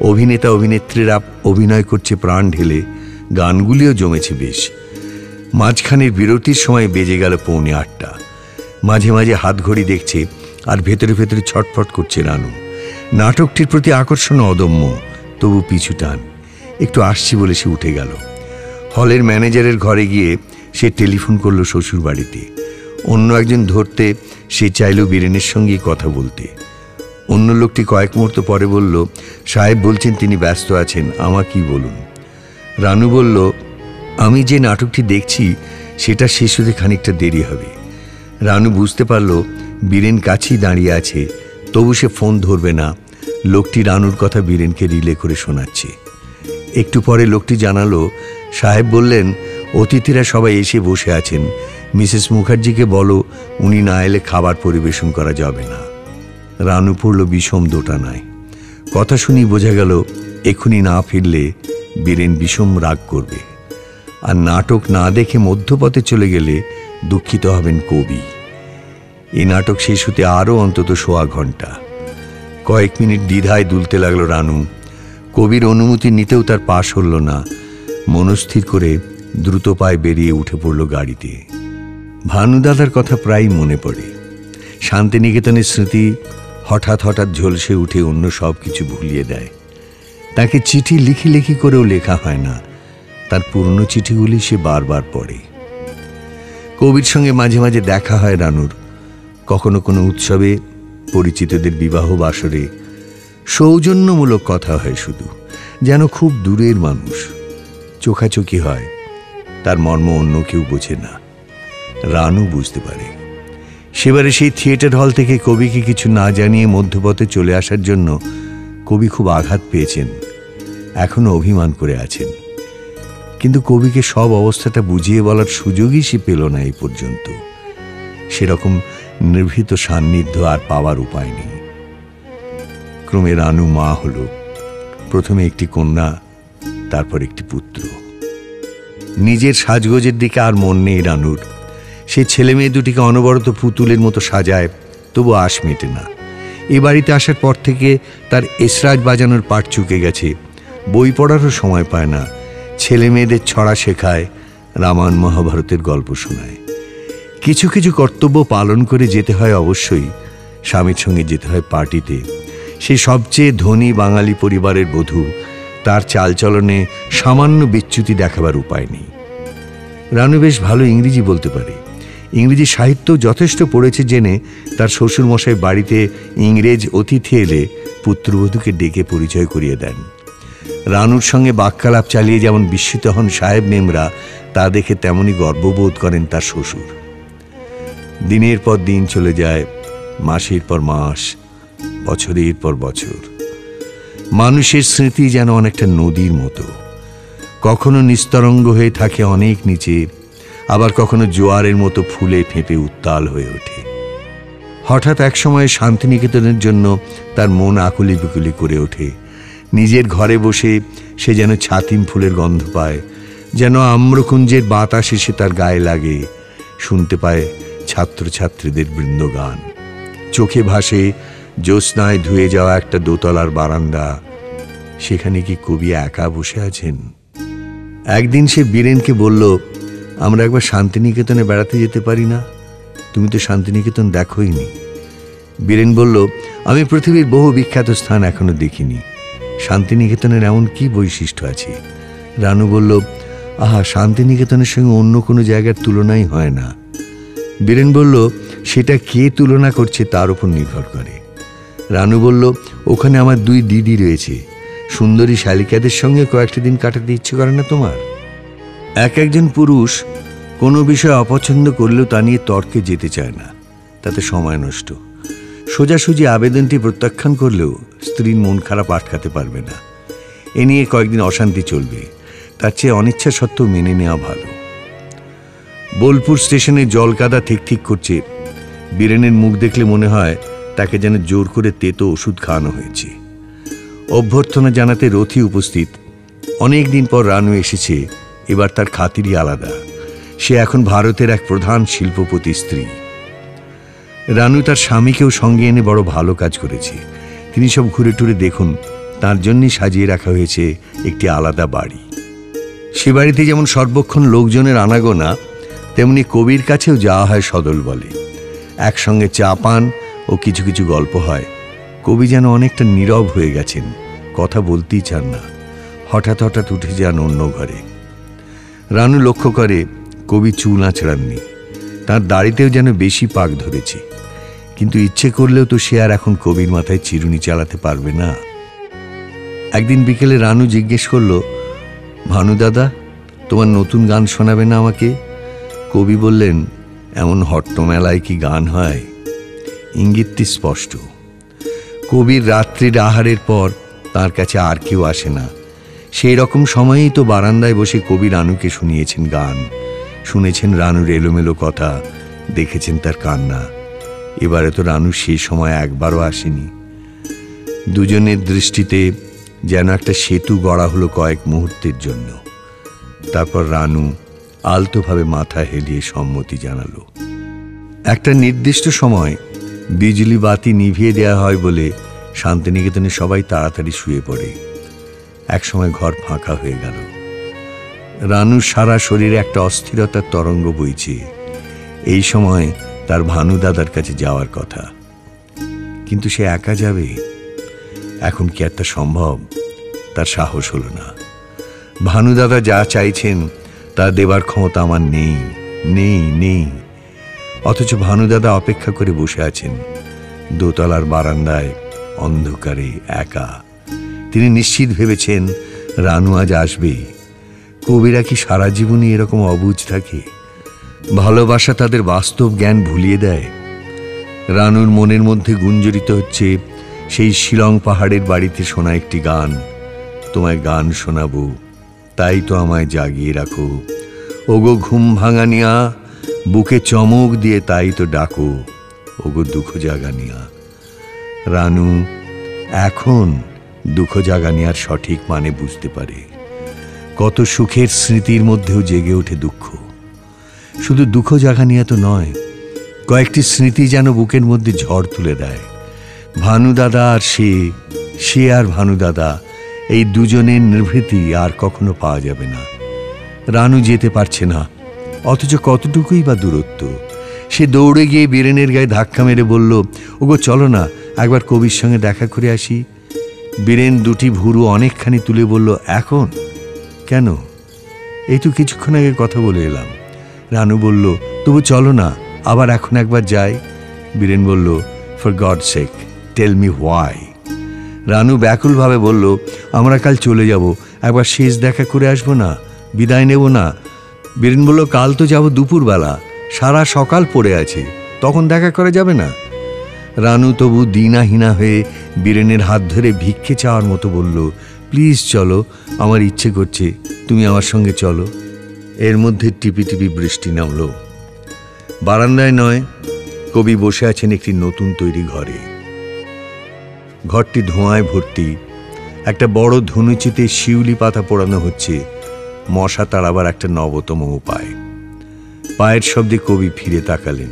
অভিনেতা অভিনেত্রীরা অভিনয় করছে প্রাণ ঢেলে, গানগুলিও জমেছে বেশ। মাঝখানের বিরতির সময় বেজে গেল 7:45। মাঝে মাঝে হাত ঘড়ি দেখছে আর ভেতরে ভেতরে ছটফট করছে রানু। নাটকটির প্রতি আকর্ষণ অদম্য, তবু পিছু টান। একটু আসছি বলে সে উঠে গেল। হলের ম্যানেজারের ঘরে গিয়ে সে টেলিফোন করলো শ্বশুর বাড়িতে। অন্য একজন ধরতে সে চাইল বীরেনের সঙ্গেই কথা বলতে। অন্য লোকটি কয়েক মুহূর্ত পরে বলল, সাহেব বলছেন তিনি ব্যস্ত আছেন, আমাকেই বলুন। রানু বলল, আমি যে নাটকটি দেখছি সেটা শেষ হতে খানিকটা দেরি হবে। রানু বুঝতে পারল বীরেন কাছেই দাঁড়িয়ে আছে, তবু সে ফোন ধরবে না। লোকটি রানুর কথা বীরেনকে রিলে করে শোনাচ্ছে। একটু পরে লোকটি জানালো, সাহেব বললেন অতিথিরা সবাই এসে বসে আছেন, মিসেস মুখার্জিকে বলো উনি না এলে খাবার পরিবেশন করা যাবে না। রানু পড়ল বিষম দোটানায়। কথা শুনি বোঝা গেল এখনই না ফিরলে বীরেন বিষম রাগ করবে, আর নাটক না দেখে মধ্যপথে চলে গেলে দুঃখিত হবেন কবি। এই নাটক শেষ হতে আরও অন্তত 1/4 ঘন্টা। কয়েক মিনিট দ্বিধায় দুলতে লাগলো রানু। কবির অনুমতি নিতেও তার পাশ হল না। মনস্থির করে দ্রুত পায়ে বেরিয়ে উঠে পড়ল গাড়িতে। ভানুদাদার কথা প্রায় মনে পড়ে। শান্তিনিকেতনের স্মৃতি হঠাৎ হঠাৎ ঝলসে উঠে অন্য সব কিছু ভুলিয়ে দেয়। তাকে চিঠি লিখি লিখি করেও লেখা হয় না, তার পুরনো চিঠিগুলি সে বারবার পড়ে। কবির সঙ্গে মাঝে মাঝে দেখা হয় রানুর, কখনো কোনো উৎসবে, পরিচিতদের বিবাহ বাসরে। সৌজন্যমূলক কথা হয় শুধু, যেন খুব দূরের মানুষ। চোখাচোখি হয়, তার মর্ম অন্য কেউ বোঝে না, রানু বুঝতে পারে। সেবারে সেই থিয়েটার হল থেকে কবিকে কিছু না জানিয়ে মধ্যপথে চলে আসার জন্য কবি খুব আঘাত পেয়েছেন, এখনো অভিমান করে আছেন। কিন্তু কবিকে সব অবস্থাটা বুঝিয়ে বলার সুযোগই সে পেল না এই পর্যন্ত। সেরকম নির্ভীত সান্নিধ্য আর পাওয়ার উপায় নেই। ক্রমে রানু মা হলো। প্রথমে একটি কন্যা, তারপর একটি পুত্র। নিজের সাজগোজের দিকে আর মন নেই রানুর। সে ছেলে মেয়ে দুটিকে অনবরত পুতুলের মতো সাজায়, তবু আশ মেটে না। এ বাড়িতে আসার পর থেকে তার এসরাজ বাজানোর পাট চুকে গেছে। বই পড়ারও সময় পায় না। ছেলে মেয়েদের ছড়া শেখায়, রামায়ণ মহাভারতের গল্প শোনায়। কিছু কিছু কর্তব্য পালন করে যেতে হয় অবশ্যই। স্বামীর সঙ্গে যেতে হয় পার্টিতে। সে সবচেয়ে ধনী বাঙালি পরিবারের বধূ, তার চালচলনে সামান্য বিচ্যুতি দেখাবার উপায় নেই। রানু বেশ ভালো ইংরেজি বলতে পারে। ইংরেজি সাহিত্য যথেষ্ট পড়েছে জেনে তার শ্বশুরমশাই বাড়িতে ইংরেজ অতিথি এলে পুত্রবধূকে ডেকে পরিচয় করিয়ে দেন। রানুর সঙ্গে বাক্যালাপ চালিয়ে যেমন বিস্মিত হন সাহেব মেমরা, তা দেখে তেমনি গর্ববোধ করেন তার শ্বশুর। দিনের পর দিন চলে যায়, মাসের পর মাস, বছরের পর বছর। মানুষের স্মৃতি যেন অনেকটা নদীর মতো, কখনো নিস্তরঙ্গ হয়ে থাকে অনেক নিচে, আবার কখনো জোয়ারের মতো ফুলে ফেঁপে উত্তাল হয়ে ওঠে। হঠাৎ এক সময় শান্তিনিকেতনের জন্য তার মন আকুলি বিকুলি করে ওঠে। নিজের ঘরে বসে সে যেন ছাতিম ফুলের গন্ধ পায়, যেন আম্রকুঞ্জের বাতাস এসে তার গায়ে লাগে। শুনতে পায় ছাত্রছাত্রীদের বৃন্দগান। চোখে ভাসে জ্যোৎস্নায় ধুয়ে যাওয়া একটা দোতলার বারান্দা। সেখানে কি কবি একা বসে আছেন? একদিন সে বীরেনকে বলল, আমরা একবার শান্তিনিকেতনে বেড়াতে যেতে পারি না? তুমি তো শান্তিনিকেতন দেখোইনি। বীরেন বলল, আমি পৃথিবীর বহু বিখ্যাত স্থান এখনো দেখিনি। শান্তিনিকেতনের এমন কি বৈশিষ্ট্য আছে? রানু বলল, আহা, শান্তিনিকেতনের সঙ্গে অন্য কোনো জায়গার তুলনাই হয় না। বীরেন বলল, সেটা কে তুলনা করছে তার উপর নির্ভর করে। রানু বলল, ওখানে আমার 2 দিদি রয়েছে। সুন্দরী শালিকাদের সঙ্গে কয়েকটা দিন কাটাতে ইচ্ছে করে না তোমার? একজন পুরুষ কোনো বিষয় অপছন্দ করলেও তা নিয়ে তর্কে যেতে চায় না, তাতে সময় নষ্ট। সোজাসুজি আবেদনটি প্রত্যাখ্যান করলেও স্ত্রীর মন খারাপ আটকাতে পারবে না। এ নিয়ে কয়েকদিন অশান্তি চলবে, তার চেয়ে অনিচ্ছা সত্ত্বেও মেনে নেওয়া ভালো। বোলপুর স্টেশনে জলকাদা ঠিক করছে। বীরেনের মুখ দেখলে মনে হয় তাকে যেন জোর করে তেতো ওষুধ খাওয়ানো হয়েছে। অভ্যর্থনা জানাতে রথী উপস্থিত। অনেক দিন পর রানু এসেছে, এবার তার খাতিরই আলাদা। সে এখন ভারতের এক প্রধান শিল্পপতি স্ত্রী। রানু তার স্বামীকেও সঙ্গে এনে বড় ভালো কাজ করেছে। তিনি সব ঘুরে টুরে দেখুন, তার জন্যই সাজিয়ে রাখা হয়েছে একটি আলাদা বাড়ি। সে বাড়িতে যেমন সর্বক্ষণ লোকজনের আনাগোনা, তেমনি কবির কাছেও যাওয়া হয় সদল বলে। একসঙ্গে চা পান ও কিছু কিছু গল্প হয়। কবি যেন অনেকটা নীরব হয়ে গেছেন, কথা বলতেই চান না। হঠাৎ হঠাৎ উঠে যান অন্য ঘরে। রানু লক্ষ্য করে কবি চুল আঁচড়াননি। তার দাড়িতেও যেন বেশি পাক ধরেছে। কিন্তু ইচ্ছে করলেও তো সে আর এখন কবির মাথায় চিরুনি চালাতে পারবে না। একদিন বিকেলে রানু জিজ্ঞেস করল, ভানু দাদা, তোমার নতুন গান শোনাবে না আমাকে? কবি বললেন, এমন হট্টমেলায় কি গান হয়? ইঙ্গিতটি স্পষ্ট। কবির রাত্রির আহারের পর তার কাছে আর কেউ আসে না। সেই রকম সময়েই তো বারান্দায় বসে কবি রানুকে শুনিয়েছেন গান, শুনেছেন রানুর এলোমেলো কথা, দেখেছেন তার কান্না। এবারে তো রানু সেই সময় একবারও আসেনি। দুজনের দৃষ্টিতে যেন একটা সেতু গড়া হলো কয়েক মুহূর্তের জন্য। তারপর রানু আলতোভাবে মাথা হেলিয়ে সম্মতি জানালো। একটা নির্দিষ্ট সময় বিজলি বাতি নিভিয়ে দেওয়া হয় বলে শান্তিনিকেতনে সবাই তাড়াতাড়ি শুয়ে পড়ে। একসময় ঘর ফাঁকা হয়ে গেল। রানুর সারা শরীরে একটা অস্থিরতার তরঙ্গ বইছে। এই সময় তার ভানু দাদার কাছে যাওয়ার কথা, কিন্তু সে একা যাবে। এখন কি একটা সম্ভব? তার সাহস হলো না। ভানু দাদা যা চাইছেন তা দেবার ক্ষমতা আমার নেই, নেই, নেই। অথচ ভানু দাদা অপেক্ষা করে বসে আছেন দোতলার বারান্দায়, অন্ধকারে, একা। তিনি নিশ্চিত ভেবেছেন রানু আজ আসবে। কবিরা কি সারা জীবনই এরকম অবুঝ থাকে? ভালোবাসা তাদের বাস্তব জ্ঞান ভুলিয়ে দেয়। রানুর মনের মধ্যে গুঞ্জরিত হচ্ছে সেই শিলং পাহাড়ের বাড়িতে শোনা একটি গান, তোমায় গান শোনাবো, তাই তো আমায় জাগিয়ে রাখো। ওগো ঘুম ভাঙানিয়া, বুকে চমক দিয়ে তাই তো ডাকো, ওগো দুঃখ জাগানিয়া। রানু এখন দুঃখ জাগানিয়ার সঠিক মানে বুঝতে পারে। কত সুখের স্মৃতির মধ্যেও জেগে ওঠে দুঃখ। শুধু দুঃখ জাগা নিয়ে তো নয়, কয়েকটি স্মৃতি যেন বুকের মধ্যে ঝড় তুলে দেয়। ভানুদাদা আর সে আর ভানুদাদা, এই দুজনের নিভৃতি আর কখনো পাওয়া যাবে না। রানু যেতে পারছে না, অথচ কতটুকুই বা দূরত্ব। সে দৌড়ে গিয়ে বীরেনের গায়ে ধাক্কা মেরে বলল, ওগো চলো না, একবার কবির সঙ্গে দেখা করে আসি। বীরেন দুটি ভুরু অনেকখানি তুলে বলল, এখন কেন? এই তো কিছুক্ষণ আগে কথা বলে এলাম। রানু বলল, তবু চলো না, আবার এখন একবার যাই। বীরেন বলল, for God sake tell me why. Ranu ব্যাকুলভাবে বলল, আমরা কাল চলে যাব, একবার শেষ দেখা করে আসবো না, বিদায় নেব না। বীরেন বলল, কাল তো যাব দুপুরবেলা, সারা সকাল পড়ে আছে, তখন দেখা করা যাবে না। রানু তবু দিনাহীনা হয়ে বীরেনের হাত ধরে ভিক্ষে চাওয়ার মতো বলল, প্লিজ চলো, আমার ইচ্ছে করছে, তুমি আমার সঙ্গে চলো। এর মধ্যে টিপি টিপি বৃষ্টি নামল। বারান্দায় নয়, কবি বসে আছেন একটি নতুন তৈরি ঘরে। ঘরটি ধোঁয়ায় ভর্তি। একটা বড় ধনুচিতে শিউলি পাতা পোড়ানো হচ্ছে, মশা তাড়াবার একটা নবতম উপায়। পায়ের শব্দে কবি ফিরে তাকালেন।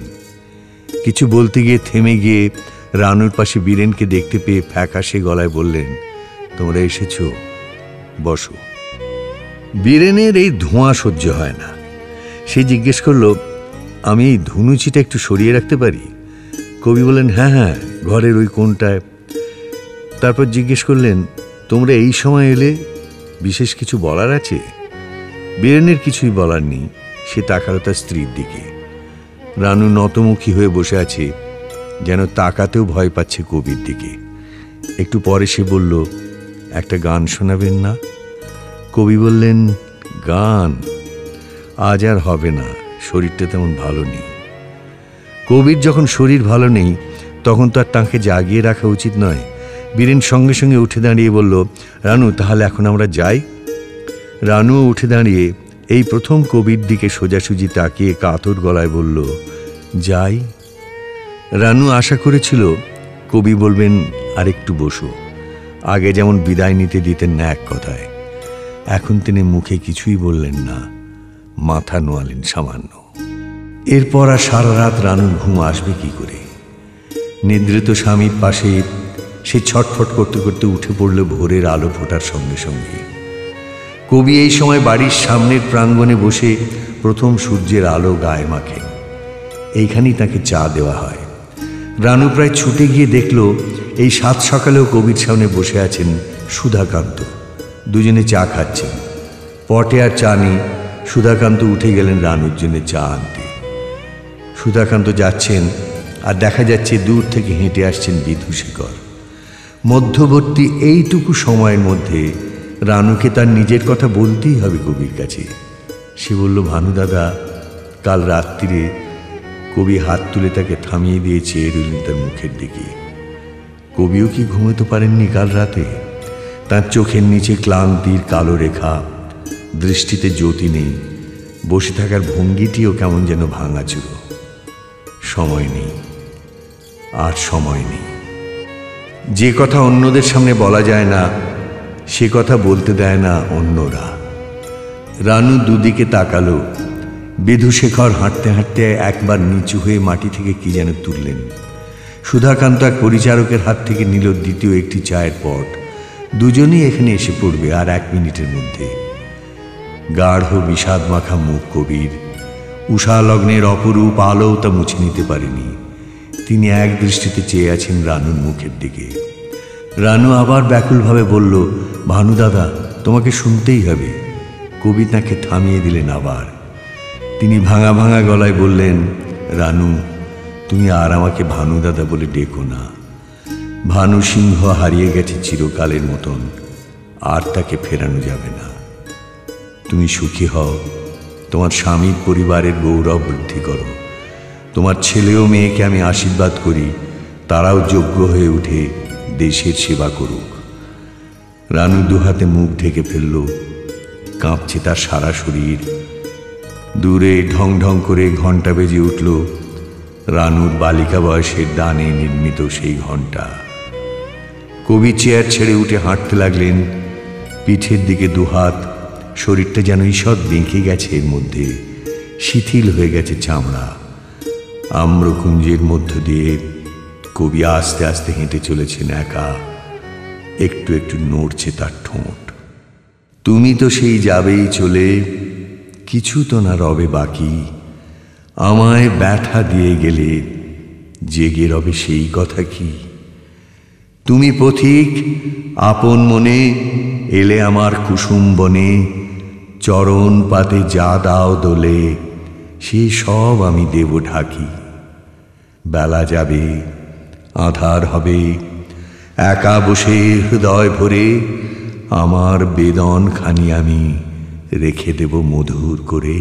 কিছু বলতে গিয়ে থেমে গিয়ে রানুর পাশে বীরেনকে দেখতে পেয়ে ফ্যাকাশে গলায় বললেন, তোমরা এসেছো, বসো। বীরেনের এই ধোঁয়া সহ্য হয় না। সে জিজ্ঞেস করলো, আমি এই ধনুচিটা একটু সরিয়ে রাখতে পারি? কবি বললেন, হ্যাঁ হ্যাঁ, ঘরের ওই কোণটায়। তারপর জিজ্ঞেস করলেন, তোমরা এই সময় এলে, বিশেষ কিছু বলার আছে? বীরেনের কিছুই বলার নেই, সে তাকালো তার স্ত্রীর দিকে। রানু নতমুখী হয়ে বসে আছে, যেন তাকাতেও ভয় পাচ্ছে কবির দিকে। একটু পরে সে বলল, একটা গান শোনাবেন না? কবি বললেন, গান আজ আর হবে না, শরীরটা তেমন ভালো নেই। কবির যখন শরীর ভালো নেই, তখন তো আর তাকে জাগিয়ে রাখা উচিত নয়। বীরেন সঙ্গে সঙ্গে উঠে দাঁড়িয়ে বলল, রানু, তাহলে এখন আমরা যাই? রানুও উঠে দাঁড়িয়ে এই প্রথম কবির দিকে সোজাসুজি তাকিয়ে কাতর গলায় বলল, যাই। রানু আশা করেছিল কবি বলবেন, আরেকটু বসো, আগে যেমন বিদায় নিতে দিতেন না এক কথায়। এখন তিনি মুখে কিছুই বললেন না, মাথা নোয়ালেন সামান্য। এরপর আর সারা রাত রানুর ঘুম আসবে কি করে? নিদ্রিত স্বামীর পাশে সে ছটফট করতে করতে উঠে পড়ল ভোরের আলো ফোটার সঙ্গে সঙ্গে। কবি এই সময় বাড়ির সামনের প্রাঙ্গণে বসে প্রথম সূর্যের আলো গায়ে মাখেন। এইখানেই তাকে চা দেওয়া হয়। রানু প্রায় ছুটে গিয়ে দেখল, এই সাত সকালেও কবির সামনে বসে আছেন সুধাকান্ত। দুজনে চা খাচ্ছেন। পটে আর চা নেই। সুধাকান্ত উঠে গেলেন রানুর জন্য চা আনতে। সুধাকান্ত যাচ্ছেন, আর দেখা যাচ্ছে দূর থেকে হেঁটে আসছেন বিধুশেখর। মধ্যবর্তী এইটুকু সময়ের মধ্যে রানুকে তার নিজের কথা বলতেই হবে কবির কাছে। সে বলল, ভানু দাদা, কাল রাত্রিরে। কবি হাত তুলে তাকে থামিয়ে দিয়ে চেয়ে রইলেন তার মুখের দিকে। কবিও কি ঘুমোতে পারেননি কাল রাতে? তার চোখের নিচে ক্লান্তির কালো রেখা, দৃষ্টিতে জ্যোতি নেই, বসে থাকার ভঙ্গিটিও কেমন যেন ভাঙাচুরো। সময় নেই, আর সময় নেই। যে কথা অন্যদের সামনে বলা যায় না, সে কথা বলতে দেয় না অন্যরা। রানু দুদিকে তাকালো। বিধুশেখর হাঁটতে হাঁটতে একবার নিচু হয়ে মাটি থেকে কি যেন তুললেন। সুধাকান্ত এক পরিচারকের হাত থেকে নিল দ্বিতীয় একটি চায়ের পট। দুজনেই এখানে এসে পড়বে আর 1 মিনিটের মধ্যে। গাঢ় বিষাদ মাখা মুখ কবির। উষা লগ্নের অপরূপ আলোও তা মুছে নিতে পারেনি। তিনি এক দৃষ্টিতে চেয়ে আছেন রানুর মুখের দিকে। রানু আবার ব্যাকুলভাবে বলল, ভানু দাদা, তোমাকে শুনতেই হবে। কবি তাকে থামিয়ে দিলেন আবার। তিনি ভাঙা ভাঙা গলায় বললেন, রানু, তুমি আর আমাকে ভানু দাদা বলে ডেকো না। ভানু সিংহ হারিয়ে গেছে চিরকালের মতন, আর তাকে ফেরানো যাবে না। তুমি সুখী হও, তোমার স্বামীর পরিবারের গৌরব বৃদ্ধি করো। তোমার ছেলে ও মেয়েকে আমি আশীর্বাদ করি, তারাও যোগ্য হয়ে উঠে দেশের সেবা করুক। রানু দুহাতে মুখ ঢেকে ফেলল। কাঁপছে তার সারা শরীর। দূরে ঢং ঢং করে ঘণ্টা বেজে উঠল। রানুর বালিকা বয়সের দানে নির্মিত সেই ঘণ্টা। কবি চেয়ার ছেড়ে উঠে হাঁটতে লাগলেন। পিঠের দিকে দুহাত, শরীরটা যেন ঈষৎ বেঁকে গেছে, এর মধ্যে শিথিল হয়ে গেছে চামড়া। আম্রকুঞ্জের মধ্য দিয়ে কবি আস্তে আস্তে হেঁটে চলেছেন একা, একটু একটু নড়ছে তার ঠোঁট। তুমি তো সেই যাবেই চলে, কিছু তো না রবে বাকি, আমায় ব্যথা দিয়ে গেলে জেগে রবে সেই কথা কি? তুমি পথিক আপন মনে এলে আমার কুসুম বনে, চরণ পাতে যা দাও দোলে সে সব আমি দেব ঢাকি। বেলা যাবে, আঁধার হবে, একা বসে হৃদয় ভরে আমার বেদন খানি আমি রেখে দেব মধুর করে।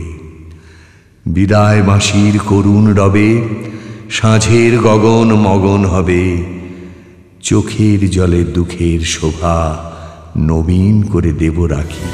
বিদায় বাঁশির করুণ রবে, সাঁঝের গগন মগন হবে, চোখের জলে দুঃখের শোভা নবীন করে দেব রাখি।